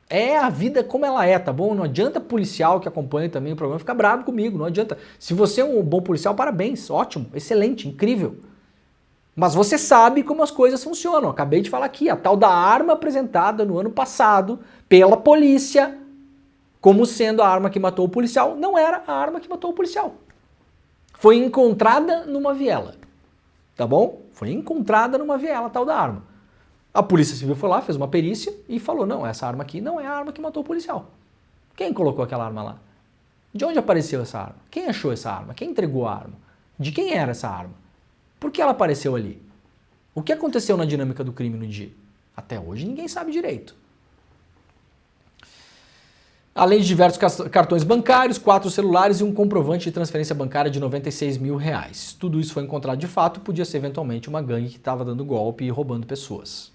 é a vida como ela é, tá bom? Não adianta policial que acompanha também o programa ficar bravo comigo, não adianta. Se você é um bom policial, parabéns, ótimo, excelente, incrível. Mas você sabe como as coisas funcionam. Acabei de falar aqui, a tal da arma apresentada no ano passado pela polícia como sendo a arma que matou o policial, não era a arma que matou o policial. Foi encontrada numa viela, tá bom? Foi encontrada numa viela a tal da arma. A Polícia Civil foi lá, fez uma perícia e falou, não, essa arma aqui não é a arma que matou o policial. Quem colocou aquela arma lá? De onde apareceu essa arma? Quem achou essa arma? Quem entregou a arma? De quem era essa arma? Por que ela apareceu ali? O que aconteceu na dinâmica do crime no dia? Até hoje ninguém sabe direito. Além de diversos cartões bancários, 4 celulares e um comprovante de transferência bancária de R$96 mil. Tudo isso foi encontrado de fato, podia ser eventualmente uma gangue que estava dando golpe e roubando pessoas.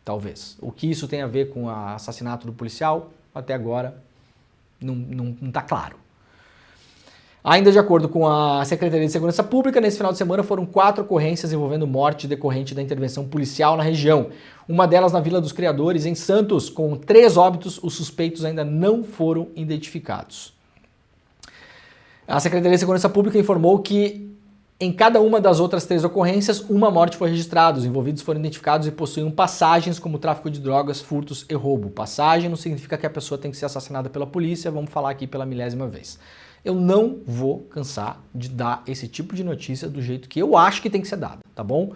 Talvez. O que isso tem a ver com o assassinato do policial, até agora não está claro. Ainda de acordo com a Secretaria de Segurança Pública, nesse final de semana foram 4 ocorrências envolvendo morte decorrente da intervenção policial na região. Uma delas na Vila dos Criadores, em Santos, com 3 óbitos, os suspeitos ainda não foram identificados. A Secretaria de Segurança Pública informou que em cada uma das outras 3 ocorrências, uma morte foi registrada. Os envolvidos foram identificados e possuíam passagens como tráfico de drogas, furtos e roubo. Passagem não significa que a pessoa tem que ser assassinada pela polícia, vamos falar aqui pela 1000ª vez. Eu não vou cansar de dar esse tipo de notícia do jeito que eu acho que tem que ser dada, tá bom?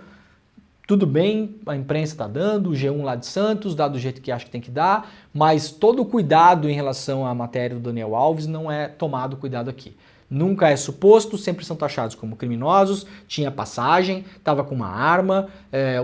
Tudo bem, a imprensa está dando, o G1 lá de Santos dá do jeito que acha que tem que dar, mas todo o cuidado em relação à matéria do Daniel Alves não é tomado cuidado aqui. Nunca é suposto, sempre são taxados como criminosos, tinha passagem, estava com uma arma,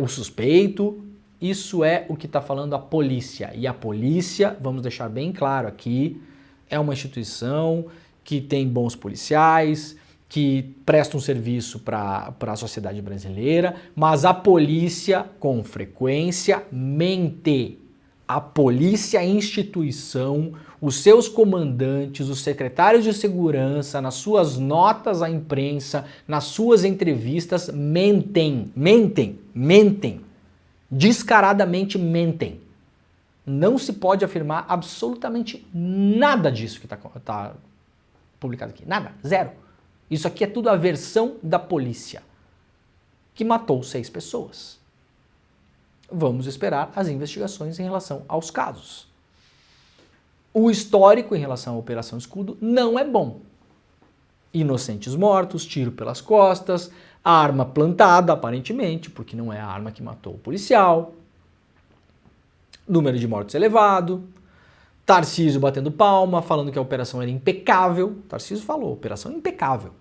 o suspeito. Isso é o que está falando a polícia. E a polícia, vamos deixar bem claro aqui, é uma instituição que tem bons policiais, que presta um serviço para a sociedade brasileira, mas a polícia, com frequência, mente. A polícia é instituição, os seus comandantes, os secretários de segurança, nas suas notas à imprensa, nas suas entrevistas, mentem. Descaradamente mentem. Não se pode afirmar absolutamente nada disso que está publicado aqui. Nada, zero. Isso aqui é tudo a versão da polícia, que matou 6 pessoas. Vamos esperar as investigações em relação aos casos. O histórico em relação à Operação Escudo não é bom. Inocentes mortos, tiro pelas costas, arma plantada, aparentemente, porque não é a arma que matou o policial. Número de mortos elevado. Tarcísio batendo palma, falando que a operação era impecável. Tarcísio falou, operação impecável.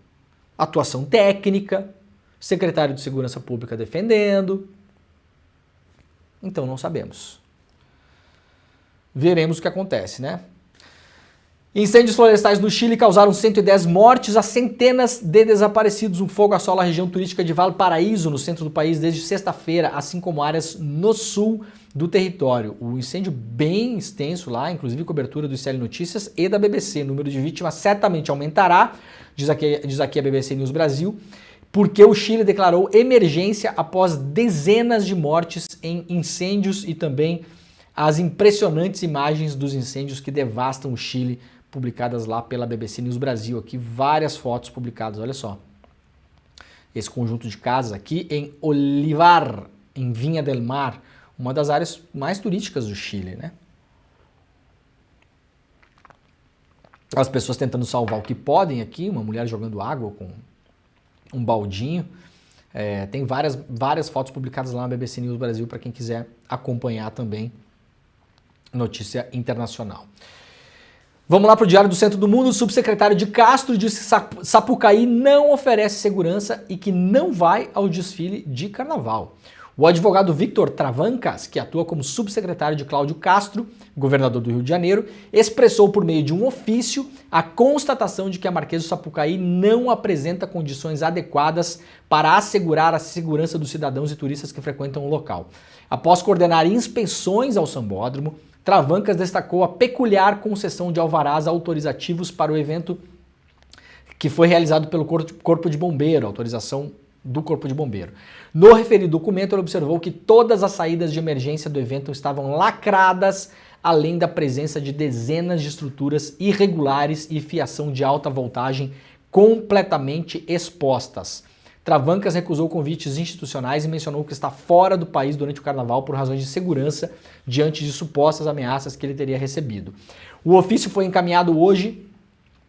Atuação técnica. Secretário de Segurança Pública defendendo. Então não sabemos. Veremos o que acontece, né? Incêndios florestais no Chile causaram 110 mortes a centenas de desaparecidos. Um fogo assola a região turística de Valparaíso, no centro do país, desde sexta-feira, assim como áreas no sul do território. O incêndio bem extenso lá, inclusive cobertura do ICL Notícias e da BBC. O número de vítimas certamente aumentará, diz aqui a BBC News Brasil, porque o Chile declarou emergência após dezenas de mortes em incêndios e também as impressionantes imagens dos incêndios que devastam o Chile, publicadas lá pela BBC News Brasil. Aqui várias fotos publicadas, olha só. Esse conjunto de casas aqui em Olivar, em Vinha del Mar, uma das áreas mais turísticas do Chile, né? As pessoas tentando salvar o que podem aqui, uma mulher jogando água com um baldinho. Tem várias fotos publicadas lá na BBC News Brasil para quem quiser acompanhar também notícia internacional. Vamos lá para o Diário do Centro do Mundo. O subsecretário de Castro disse que Sapucaí não oferece segurança e que não vai ao desfile de carnaval. O advogado Victor Travancas, que atua como subsecretário de Cláudio Castro, governador do Rio de Janeiro, expressou por meio de um ofício a constatação de que a Marquês do Sapucaí não apresenta condições adequadas para assegurar a segurança dos cidadãos e turistas que frequentam o local. Após coordenar inspeções ao sambódromo, Travancas destacou a peculiar concessão de alvarás autorizativos para o evento que foi realizado pelo Corpo de Bombeiro, autorização do Corpo de Bombeiro. No referido documento, ele observou que todas as saídas de emergência do evento estavam lacradas, além da presença de dezenas de estruturas irregulares e fiação de alta voltagem completamente expostas. Travancas recusou convites institucionais e mencionou que está fora do país durante o carnaval por razões de segurança, diante de supostas ameaças que ele teria recebido. O ofício foi encaminhado hoje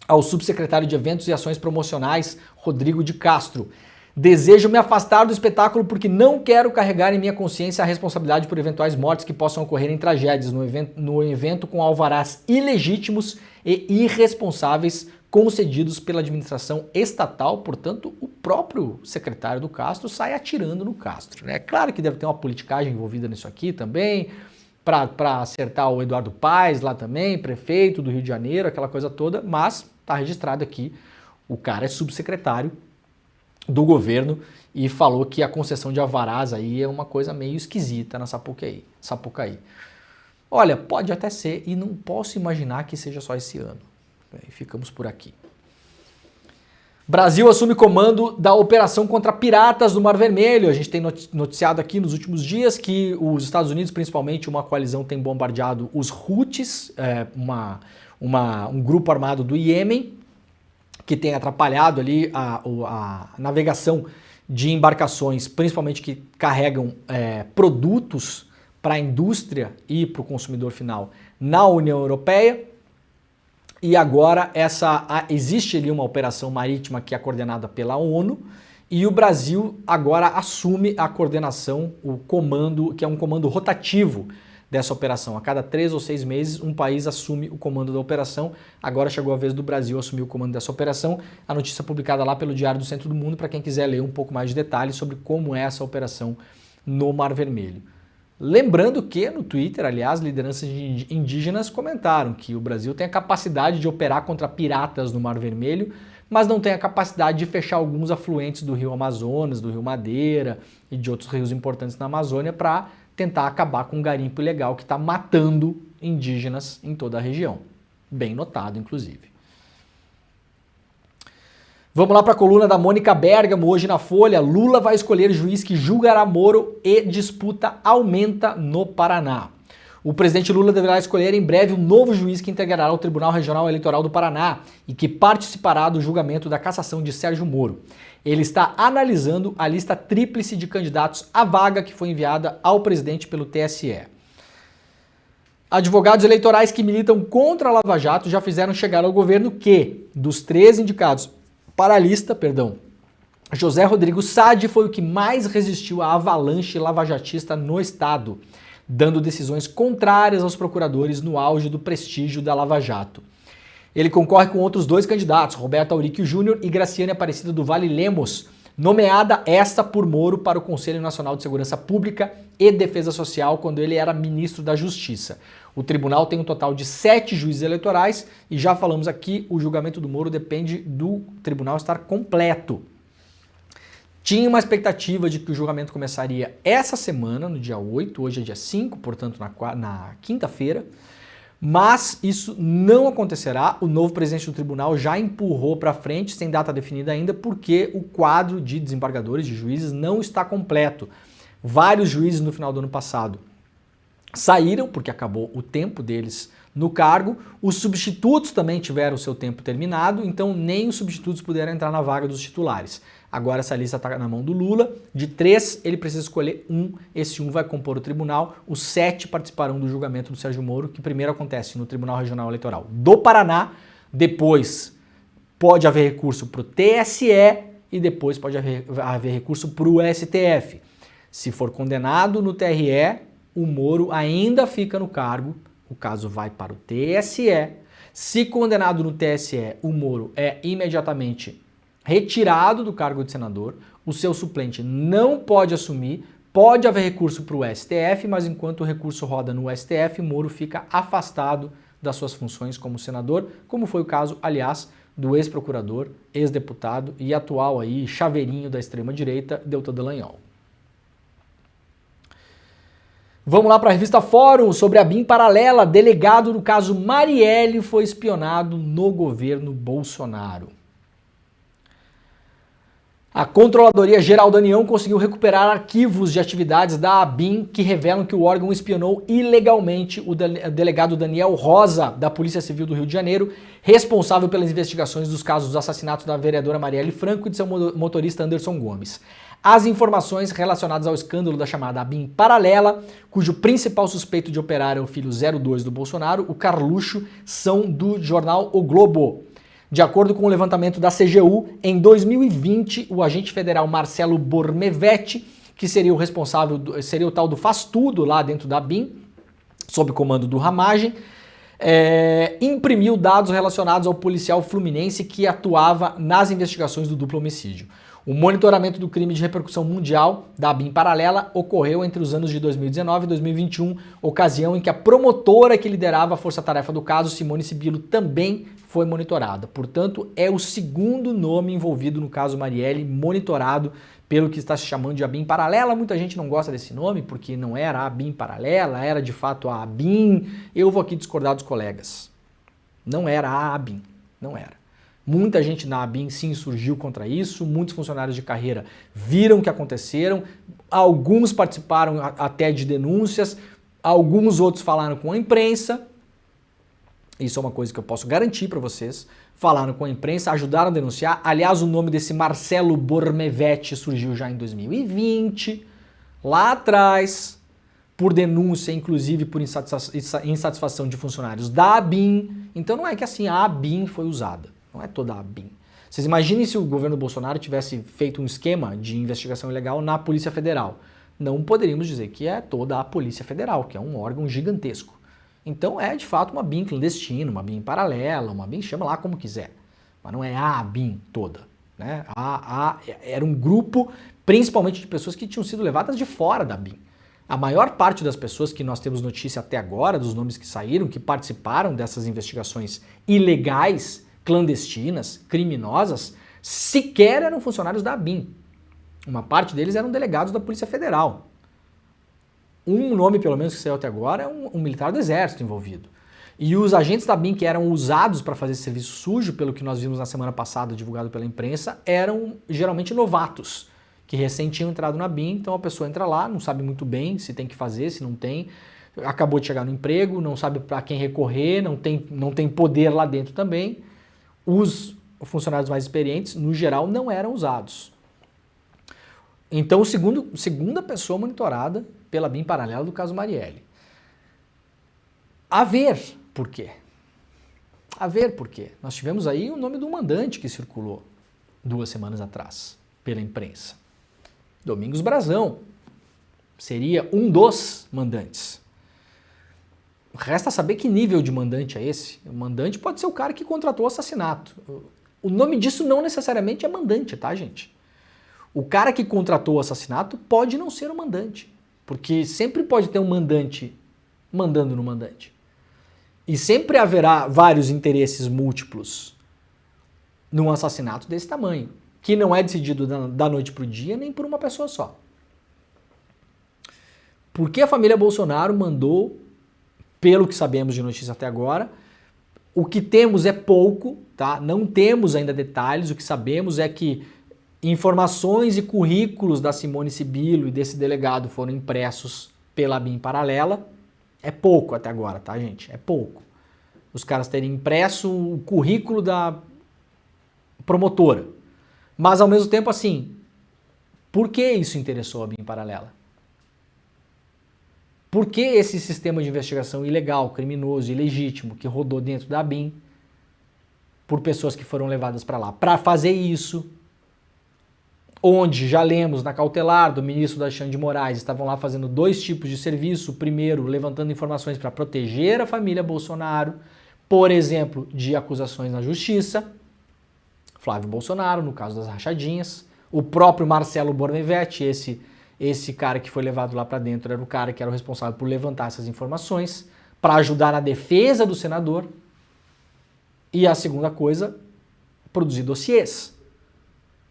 ao subsecretário de Eventos e Ações Promocionais, Rodrigo de Castro. Desejo me afastar do espetáculo porque não quero carregar em minha consciência a responsabilidade por eventuais mortes que possam ocorrer em tragédias no evento com alvarás ilegítimos e irresponsáveis concedidos pela administração estatal. Portanto, o próprio secretário do Castro sai atirando no Castro, né? Claro que deve ter uma politicagem envolvida nisso aqui também, para acertar o Eduardo Paes lá também, prefeito do Rio de Janeiro, aquela coisa toda, mas está registrado aqui, o cara é subsecretário do governo e falou que a concessão de alvarás aí é uma coisa meio esquisita na Sapucaí. Olha, pode até ser e não posso imaginar que seja só esse ano. Ficamos por aqui. Brasil assume comando da operação contra piratas do Mar Vermelho. A gente tem noticiado aqui nos últimos dias que os Estados Unidos, principalmente uma coalizão, tem bombardeado os Houthis, um grupo armado do Iêmen, que tem atrapalhado ali a navegação de embarcações, principalmente que carregam produtos para a indústria e para o consumidor final na União Europeia. E agora existe ali uma operação marítima que é coordenada pela ONU e o Brasil agora assume a coordenação, o comando, que é um comando rotativo dessa operação. A cada 3 ou 6 meses um país assume o comando da operação. Agora chegou a vez do Brasil assumir o comando dessa operação. A notícia publicada lá pelo Diário do Centro do Mundo para quem quiser ler um pouco mais de detalhes sobre como é essa operação no Mar Vermelho. Lembrando que no Twitter, aliás, lideranças indígenas comentaram que o Brasil tem a capacidade de operar contra piratas no Mar Vermelho, mas não tem a capacidade de fechar alguns afluentes do rio Amazonas, do rio Madeira e de outros rios importantes na Amazônia para tentar acabar com um garimpo ilegal que está matando indígenas em toda a região. Bem notado, inclusive. Vamos lá para a coluna da Mônica Bergamo, hoje na Folha. Lula vai escolher juiz que julgará Moro e disputa aumenta no Paraná. O presidente Lula deverá escolher em breve um novo juiz que integrará o Tribunal Regional Eleitoral do Paraná e que participará do julgamento da cassação de Sérgio Moro. Ele está analisando a lista tríplice de candidatos à vaga que foi enviada ao presidente pelo TSE. Advogados eleitorais que militam contra a Lava Jato já fizeram chegar ao governo que, dos 13 indicados para a lista, José Rodrigo Sadi foi o que mais resistiu à avalanche lavajatista no estado, dando decisões contrárias aos procuradores no auge do prestígio da Lava Jato. Ele concorre com outros 2 candidatos, Roberto Auríquio Júnior e Graciane Aparecida do Vale Lemos, nomeada esta por Moro para o Conselho Nacional de Segurança Pública e Defesa Social quando ele era ministro da Justiça. O tribunal tem um total de 7 juízes eleitorais e já falamos aqui, o julgamento do Moro depende do tribunal estar completo. Tinha uma expectativa de que o julgamento começaria essa semana, no dia 8, hoje é dia 5, portanto na quinta-feira, mas isso não acontecerá. O novo presidente do tribunal já empurrou para frente, sem data definida ainda, porque o quadro de desembargadores, de juízes, não está completo. Vários juízes no final do ano passado saíram, porque acabou o tempo deles no cargo, os substitutos também tiveram o seu tempo terminado, então nem os substitutos puderam entrar na vaga dos titulares. Agora essa lista está na mão do Lula, de 3 ele precisa escolher um, esse um vai compor o tribunal, os 7 participarão do julgamento do Sérgio Moro, que primeiro acontece no Tribunal Regional Eleitoral do Paraná, depois pode haver recurso para o TSE e depois pode haver recurso para o STF. Se for condenado no TRE, o Moro ainda fica no cargo, o caso vai para o TSE. Se condenado no TSE, o Moro é imediatamente retirado do cargo de senador, o seu suplente não pode assumir, pode haver recurso para o STF, mas enquanto o recurso roda no STF, Moro fica afastado das suas funções como senador, como foi o caso, aliás, do ex-procurador, ex-deputado e atual aí chaveirinho da extrema-direita, Deltan Dallagnol. Vamos lá para a revista Fórum sobre a BIM paralela. Delegado no caso Marielle foi espionado no governo Bolsonaro. A Controladoria Geral da União conseguiu recuperar arquivos de atividades da ABIN que revelam que o órgão espionou ilegalmente o delegado Daniel Rosa, da Polícia Civil do Rio de Janeiro, responsável pelas investigações dos casos dos assassinatos da vereadora Marielle Franco e de seu motorista Anderson Gomes. As informações relacionadas ao escândalo da chamada ABIN paralela, cujo principal suspeito de operar é o filho 02 do Bolsonaro, o Carluxo, são do jornal O Globo. De acordo com o levantamento da CGU, em 2020, o agente federal Marcelo Bormevetti, que seria o responsável, seria o tal do faz tudo lá dentro da ABIN, sob comando do Ramagem, imprimiu dados relacionados ao policial fluminense que atuava nas investigações do duplo homicídio. O monitoramento do crime de repercussão mundial da ABIN paralela ocorreu entre os anos de 2019 e 2021, ocasião em que a promotora que liderava a força-tarefa do caso, Simone Sibilo, também foi monitorada. Portanto, é o segundo nome envolvido no caso Marielle, monitorado pelo que está se chamando de ABIN paralela. Muita gente não gosta desse nome porque não era a ABIN paralela, era de fato a ABIN. Eu vou aqui discordar dos colegas. Não era a ABIN, não era. Muita gente na ABIN se insurgiu contra isso, muitos funcionários de carreira viram o que aconteceram, alguns participaram até de denúncias, alguns outros falaram com a imprensa, isso é uma coisa que eu posso garantir para vocês, falaram com a imprensa, ajudaram a denunciar. Aliás, o nome desse Marcelo Bormevetti surgiu já em 2020, lá atrás, por denúncia, inclusive por insatisfação de funcionários da ABIN. Então não é que assim a ABIN foi usada. Não é toda a ABIN. Vocês imaginem se o governo Bolsonaro tivesse feito um esquema de investigação ilegal na Polícia Federal. Não poderíamos dizer que é toda a Polícia Federal, que é um órgão gigantesco. Então é de fato uma ABIN clandestina, uma ABIN paralela, uma ABIN, chama lá como quiser. Mas não é a ABIN toda. Né? Era um grupo, principalmente de pessoas que tinham sido levadas de fora da ABIN. A maior parte das pessoas que nós temos notícia até agora, dos nomes que saíram, que participaram dessas investigações ilegais, clandestinas, criminosas, sequer eram funcionários da ABIN. Uma parte deles eram delegados da Polícia Federal. Um nome, pelo menos, que saiu até agora é um militar do Exército envolvido. E os agentes da ABIN que eram usados para fazer esse serviço sujo, pelo que nós vimos na semana passada, divulgado pela imprensa, eram geralmente novatos, que recém tinham entrado na ABIN. Então a pessoa entra lá, não sabe muito bem se tem que fazer, se não tem, acabou de chegar no emprego, não sabe para quem recorrer, não tem poder lá dentro também. Os funcionários mais experientes, no geral, não eram usados. Então, segunda pessoa monitorada pela ABIN paralela do caso Marielle. A ver por quê. A ver por quê. Nós tivemos aí o nome do mandante que circulou 2 semanas atrás pela imprensa. Domingos Brazão. Seria um dos mandantes. Resta saber que nível de mandante é esse. O mandante pode ser o cara que contratou o assassinato. O nome disso não necessariamente é mandante, tá, gente? O cara que contratou o assassinato pode não ser o mandante, porque sempre pode ter um mandante mandando no mandante. E sempre haverá vários interesses múltiplos num assassinato desse tamanho, que não é decidido da noite para o dia nem por uma pessoa só. Por que a família Bolsonaro mandou, pelo que sabemos de notícia até agora, o que temos é pouco, tá? Não temos ainda detalhes, o que sabemos é que informações e currículos da Simone Sibilo e desse delegado foram impressos pela BIM paralela. É pouco até agora, tá, gente? É pouco. Os caras terem impresso o currículo da promotora. Mas, ao mesmo tempo, assim, por que isso interessou a BIM paralela? Por que esse sistema de investigação ilegal, criminoso, ilegítimo, que rodou dentro da BIM, por pessoas que foram levadas para lá? Para fazer isso, onde já lemos na cautelar do ministro Alexandre de Moraes, estavam lá fazendo dois tipos de serviço. O primeiro, levantando informações para proteger a família Bolsonaro, por exemplo, de acusações na justiça. Flávio Bolsonaro, no caso das rachadinhas. O próprio Marcelo Bornevetti, esse cara que foi levado lá para dentro, era o cara que era o responsável por levantar essas informações, para ajudar na defesa do senador. E a segunda coisa, produzir dossiês.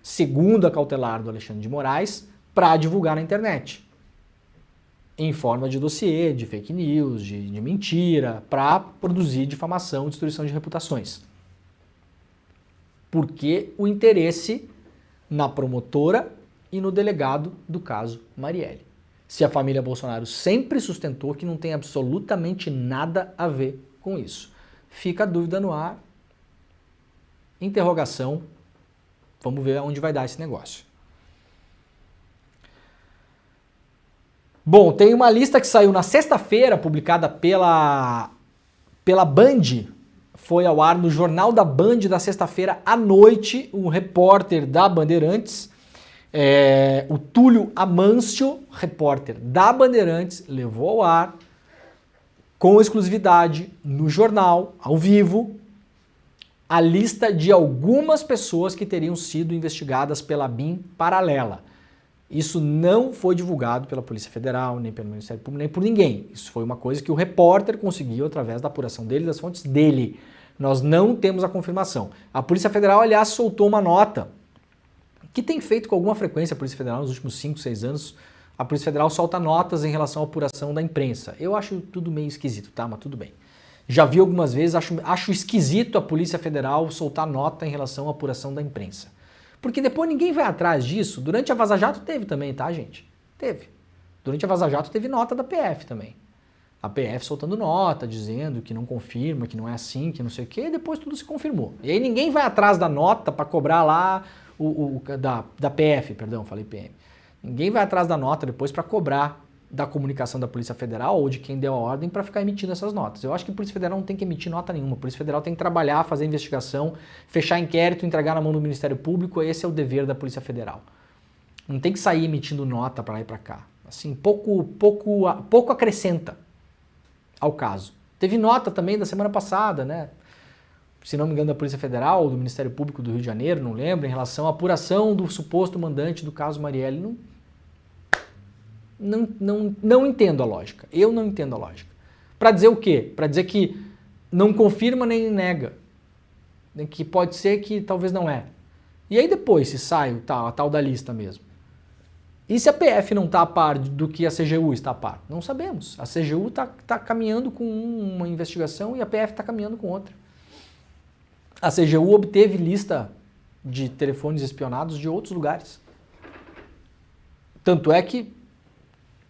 Segundo a cautelar do Alexandre de Moraes, para divulgar na internet. Em forma de dossiê, de fake news, de mentira, para produzir difamação e destruição de reputações. Porque o interesse na promotora e no delegado do caso Marielle. Se a família Bolsonaro sempre sustentou que não tem absolutamente nada a ver com isso. Fica a dúvida no ar. Interrogação. Vamos ver aonde vai dar esse negócio. Bom, tem uma lista que saiu na sexta-feira, publicada pela Band. Foi ao ar no Jornal da Band da sexta-feira à noite. Um repórter da Bandeirantes, o Túlio Amâncio, repórter da Bandeirantes, levou ao ar, com exclusividade, no jornal, ao vivo, a lista de algumas pessoas que teriam sido investigadas pela BIM paralela. Isso não foi divulgado pela Polícia Federal, nem pelo Ministério Público, nem por ninguém. Isso foi uma coisa que o repórter conseguiu através da apuração dele, das fontes dele. Nós não temos a confirmação. A Polícia Federal, aliás, soltou uma nota, que tem feito com alguma frequência a Polícia Federal nos últimos 5, 6 anos. A Polícia Federal solta notas em relação à apuração da imprensa. Eu acho tudo meio esquisito, tá? Mas tudo bem. Já vi algumas vezes, acho esquisito a Polícia Federal soltar nota em relação à apuração da imprensa. Porque depois ninguém vai atrás disso. Durante a Vaza Jato teve também, tá, gente? Teve. Durante a Vaza Jato teve nota da PF também. A PF soltando nota, dizendo que não confirma, que não é assim, que não sei o quê, e depois tudo se confirmou. E aí ninguém vai atrás da nota para cobrar lá da PF, perdão, falei PM. Ninguém vai atrás da nota depois para cobrar da comunicação da Polícia Federal ou de quem deu a ordem para ficar emitindo essas notas. Eu acho que a Polícia Federal não tem que emitir nota nenhuma. A Polícia Federal tem que trabalhar, fazer investigação, fechar inquérito, entregar na mão do Ministério Público. Esse é o dever da Polícia Federal. Não tem que sair emitindo nota para lá e para cá. Assim, pouco acrescenta ao caso. Teve nota também da semana passada, né? Se não me engano, da Polícia Federal ou do Ministério Público do Rio de Janeiro, não lembro, em relação à apuração do suposto mandante do caso Marielle. Não entendo a lógica. Eu não entendo a lógica. Para dizer o quê? Para dizer que não confirma nem nega. Que pode ser que talvez não é. E aí depois, se sai a tal da lista mesmo. E se a PF não está a par do que a CGU está a par? Não sabemos. A CGU está caminhando com uma investigação e a PF está caminhando com outra. A CGU obteve lista de telefones espionados de outros lugares. Tanto é que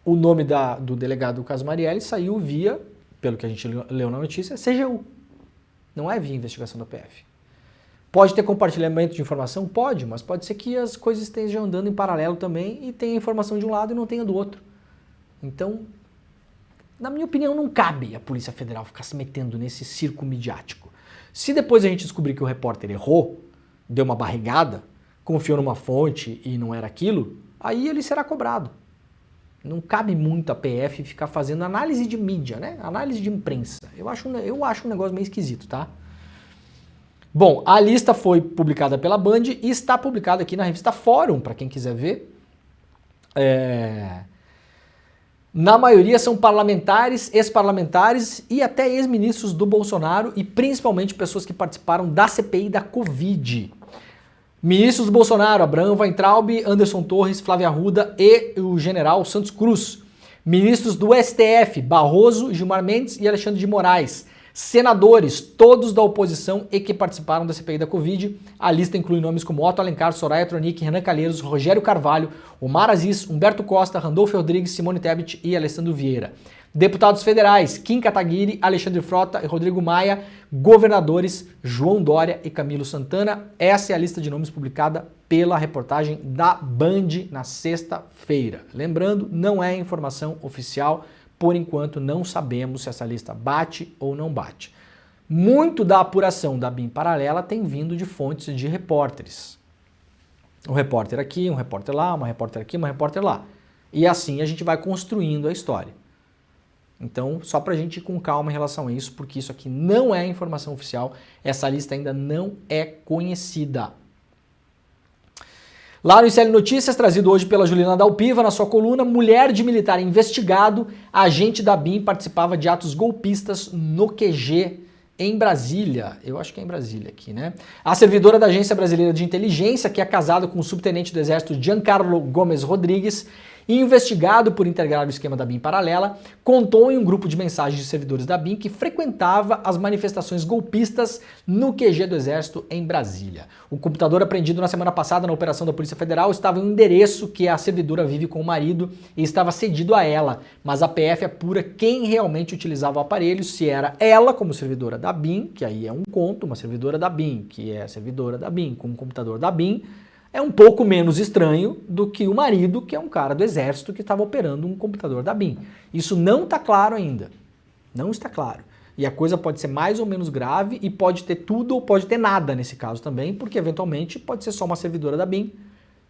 o nome do delegado do caso Marielle saiu via, pelo que a gente leu na notícia, CGU. Não é via investigação da PF. Pode ter compartilhamento de informação? Pode, mas pode ser que as coisas estejam andando em paralelo também e tenha informação de um lado e não tenha do outro. Então, na minha opinião, não cabe a Polícia Federal ficar se metendo nesse circo midiático. Se depois a gente descobrir que o repórter errou, deu uma barrigada, confiou numa fonte e não era aquilo, aí ele será cobrado. Não cabe muito a PF ficar fazendo análise de mídia, né? Análise de imprensa. Eu acho um negócio meio esquisito, tá? Bom, a lista foi publicada pela Band e está publicada aqui na revista Fórum, para quem quiser ver. Na maioria são parlamentares, ex-parlamentares e até ex-ministros do Bolsonaro e principalmente pessoas que participaram da CPI da Covid. Ministros do Bolsonaro, Abraham Weintraub, Anderson Torres, Flávia Arruda e o general Santos Cruz. Ministros do STF, Barroso, Gilmar Mendes e Alexandre de Moraes. Senadores, todos da oposição e que participaram da CPI da Covid. A lista inclui nomes como Otto Alencar, Soraya Tronic, Renan Calheiros, Rogério Carvalho, Omar Aziz, Humberto Costa, Randolfo Rodrigues, Simone Tebet e Alessandro Vieira. Deputados federais, Kim Kataguiri, Alexandre Frota e Rodrigo Maia. Governadores, João Dória e Camilo Santana. Essa é a lista de nomes publicada pela reportagem da Band na sexta-feira. Lembrando, não é informação oficial. Por enquanto, não sabemos se essa lista bate ou não bate. Muito da apuração da BIM Paralela tem vindo de fontes de repórteres. Um repórter aqui, um repórter lá, uma repórter aqui, uma repórter lá. E assim a gente vai construindo a história. Então, só para a gente ir com calma em relação a isso, porque isso aqui não é informação oficial, essa lista ainda não é conhecida. Lá no ICL Notícias, trazido hoje pela Juliana Dalpiva, na sua coluna, mulher de militar investigado, agente da BIM participava de atos golpistas no QG em Brasília. Eu acho que é em Brasília aqui, né? A servidora da Agência Brasileira de Inteligência, que é casada com o subtenente do Exército Giancarlo Gomes Rodrigues, e investigado por integrar o esquema da BIM Paralela, contou em um grupo de mensagens de servidores da BIM que frequentava as manifestações golpistas no QG do Exército em Brasília. O computador apreendido na semana passada na operação da Polícia Federal estava em um endereço que a servidora vive com o marido e estava cedido a ela, mas a PF apura quem realmente utilizava o aparelho, se era ela como servidora da BIM, que aí é um conto, uma servidora da BIM, que é servidora da BIM com um computador da BIM, é um pouco menos estranho do que o marido, que é um cara do Exército que estava operando um computador da BIM. Isso não está claro ainda. Não está claro. E a coisa pode ser mais ou menos grave e pode ter tudo ou pode ter nada nesse caso também, porque eventualmente pode ser só uma servidora da BIM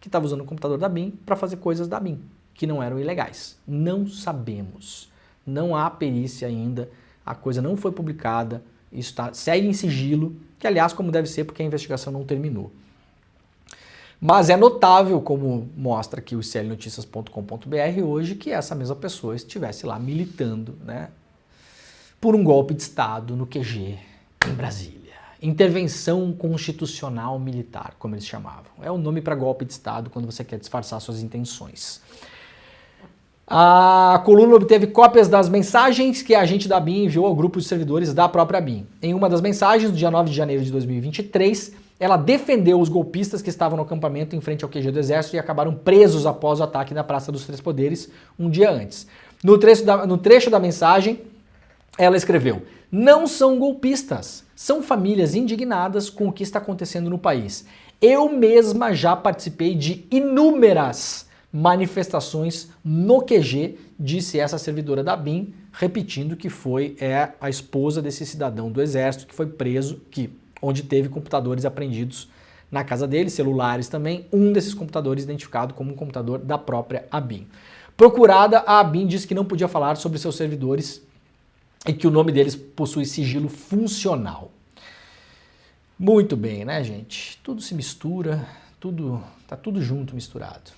que estava usando o computador da BIM para fazer coisas da BIM, que não eram ilegais. Não sabemos. Não há perícia ainda, a coisa não foi publicada, isso segue em sigilo, que aliás como deve ser porque a investigação não terminou. Mas é notável, como mostra aqui o iclnoticias.com.br hoje, que essa mesma pessoa estivesse lá militando, né, por um golpe de Estado no QG em Brasília. Intervenção constitucional militar, como eles chamavam. É o nome para golpe de Estado quando você quer disfarçar suas intenções. A coluna obteve cópias das mensagens que a agente da BIM enviou ao grupo de servidores da própria BIM. Em uma das mensagens, do dia 9 de janeiro de 2023, ela defendeu os golpistas que estavam no acampamento em frente ao QG do Exército e acabaram presos após o ataque na Praça dos Três Poderes um dia antes. No trecho da mensagem, ela escreveu: "Não são golpistas, são famílias indignadas com o que está acontecendo no país. Eu mesma já participei de inúmeras manifestações no QG", disse essa servidora da BIM, repetindo que foi a esposa desse cidadão do Exército que foi preso, onde teve computadores apreendidos na casa dele, celulares também, um desses computadores identificado como um computador da própria ABIN. Procurada, a ABIN disse que não podia falar sobre seus servidores e que o nome deles possui sigilo funcional. Muito bem, né, gente? Tudo se mistura, tá tudo junto, misturado.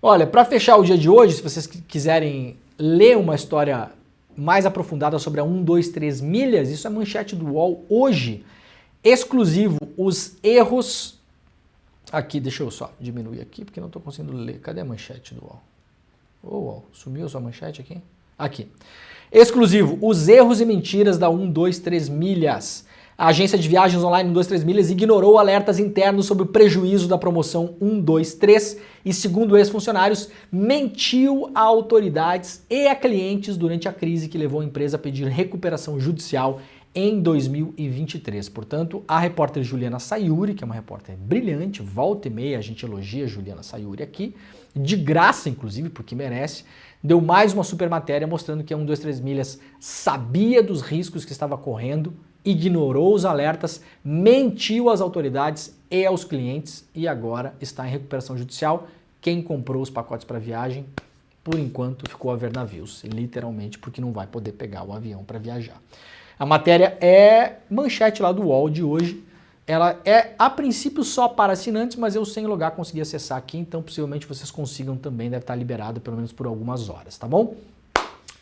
Olha, para fechar o dia de hoje, se vocês quiserem ler uma história mais aprofundada sobre a 123 milhas, isso é manchete do UOL hoje, exclusivo, os erros, aqui, deixa eu só diminuir aqui, porque não estou conseguindo ler, cadê a manchete do UOL? Ô, UOL, sumiu a sua manchete aqui? Aqui, exclusivo, os erros e mentiras da 123 milhas. A agência de viagens online 123 milhas ignorou alertas internos sobre o prejuízo da promoção 123 e, segundo ex-funcionários, mentiu a autoridades e a clientes durante a crise que levou a empresa a pedir recuperação judicial em 2023. Portanto, a repórter Juliana Sayuri, que é uma repórter brilhante, volta e meia a gente elogia a Juliana Sayuri aqui, de graça inclusive, porque merece, deu mais uma super matéria mostrando que a 123 milhas sabia dos riscos que estava correndo, ignorou os alertas, mentiu às autoridades e aos clientes e agora está em recuperação judicial. Quem comprou os pacotes para viagem, por enquanto, ficou a ver navios, literalmente, porque não vai poder pegar o avião para viajar. A matéria é manchete lá do UOL de hoje. Ela é, a princípio, só para assinantes, mas eu sem logar consegui acessar aqui, então possivelmente vocês consigam também, deve estar liberado pelo menos por algumas horas, tá bom?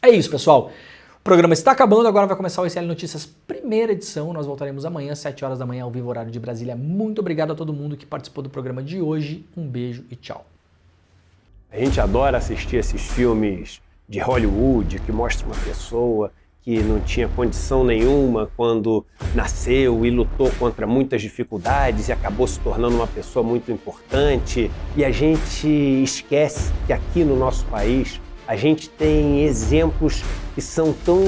É isso, pessoal. O programa está acabando, agora vai começar o ICL Notícias, primeira edição. Nós voltaremos amanhã, 7 horas da manhã, ao vivo, horário de Brasília. Muito obrigado a todo mundo que participou do programa de hoje. Um beijo e tchau. A gente adora assistir esses filmes de Hollywood que mostram uma pessoa que não tinha condição nenhuma quando nasceu e lutou contra muitas dificuldades e acabou se tornando uma pessoa muito importante. E a gente esquece que aqui no nosso país a gente tem exemplos que são tão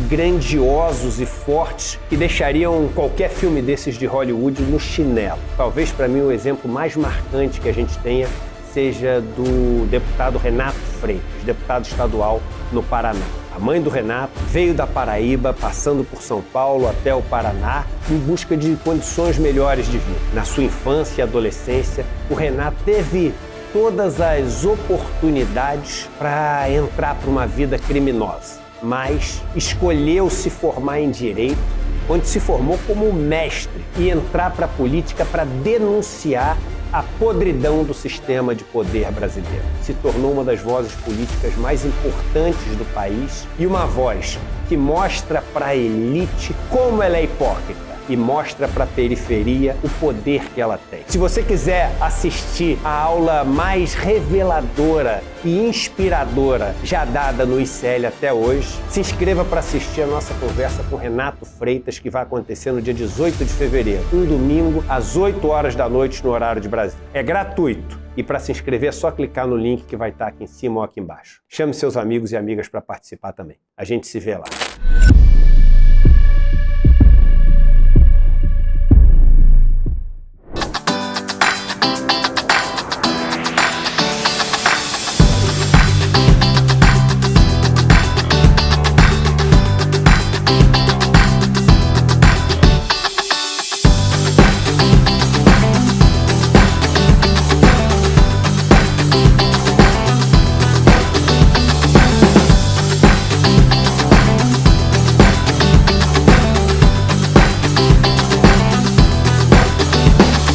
grandiosos e fortes que deixariam qualquer filme desses de Hollywood no chinelo. Talvez para mim o exemplo mais marcante que a gente tenha seja do deputado Renato Freitas, deputado estadual no Paraná. A mãe do Renato veio da Paraíba, passando por São Paulo até o Paraná, em busca de condições melhores de vida. Na sua infância e adolescência, o Renato teve todas as oportunidades para entrar para uma vida criminosa, mas escolheu se formar em Direito, onde se formou como mestre, e entrar para a política para denunciar a podridão do sistema de poder brasileiro. Se tornou uma das vozes políticas mais importantes do país e uma voz que mostra para a elite como ela é hipócrita e mostra para a periferia o poder que ela tem. Se você quiser assistir a aula mais reveladora e inspiradora já dada no ICL até hoje, se inscreva para assistir a nossa conversa com Renato Freitas, que vai acontecer no dia 18 de fevereiro, um domingo, às 8 horas da noite, no horário de Brasília. É gratuito. E para se inscrever é só clicar no link que vai estar aqui em cima ou aqui embaixo. Chame seus amigos e amigas para participar também. A gente se vê lá.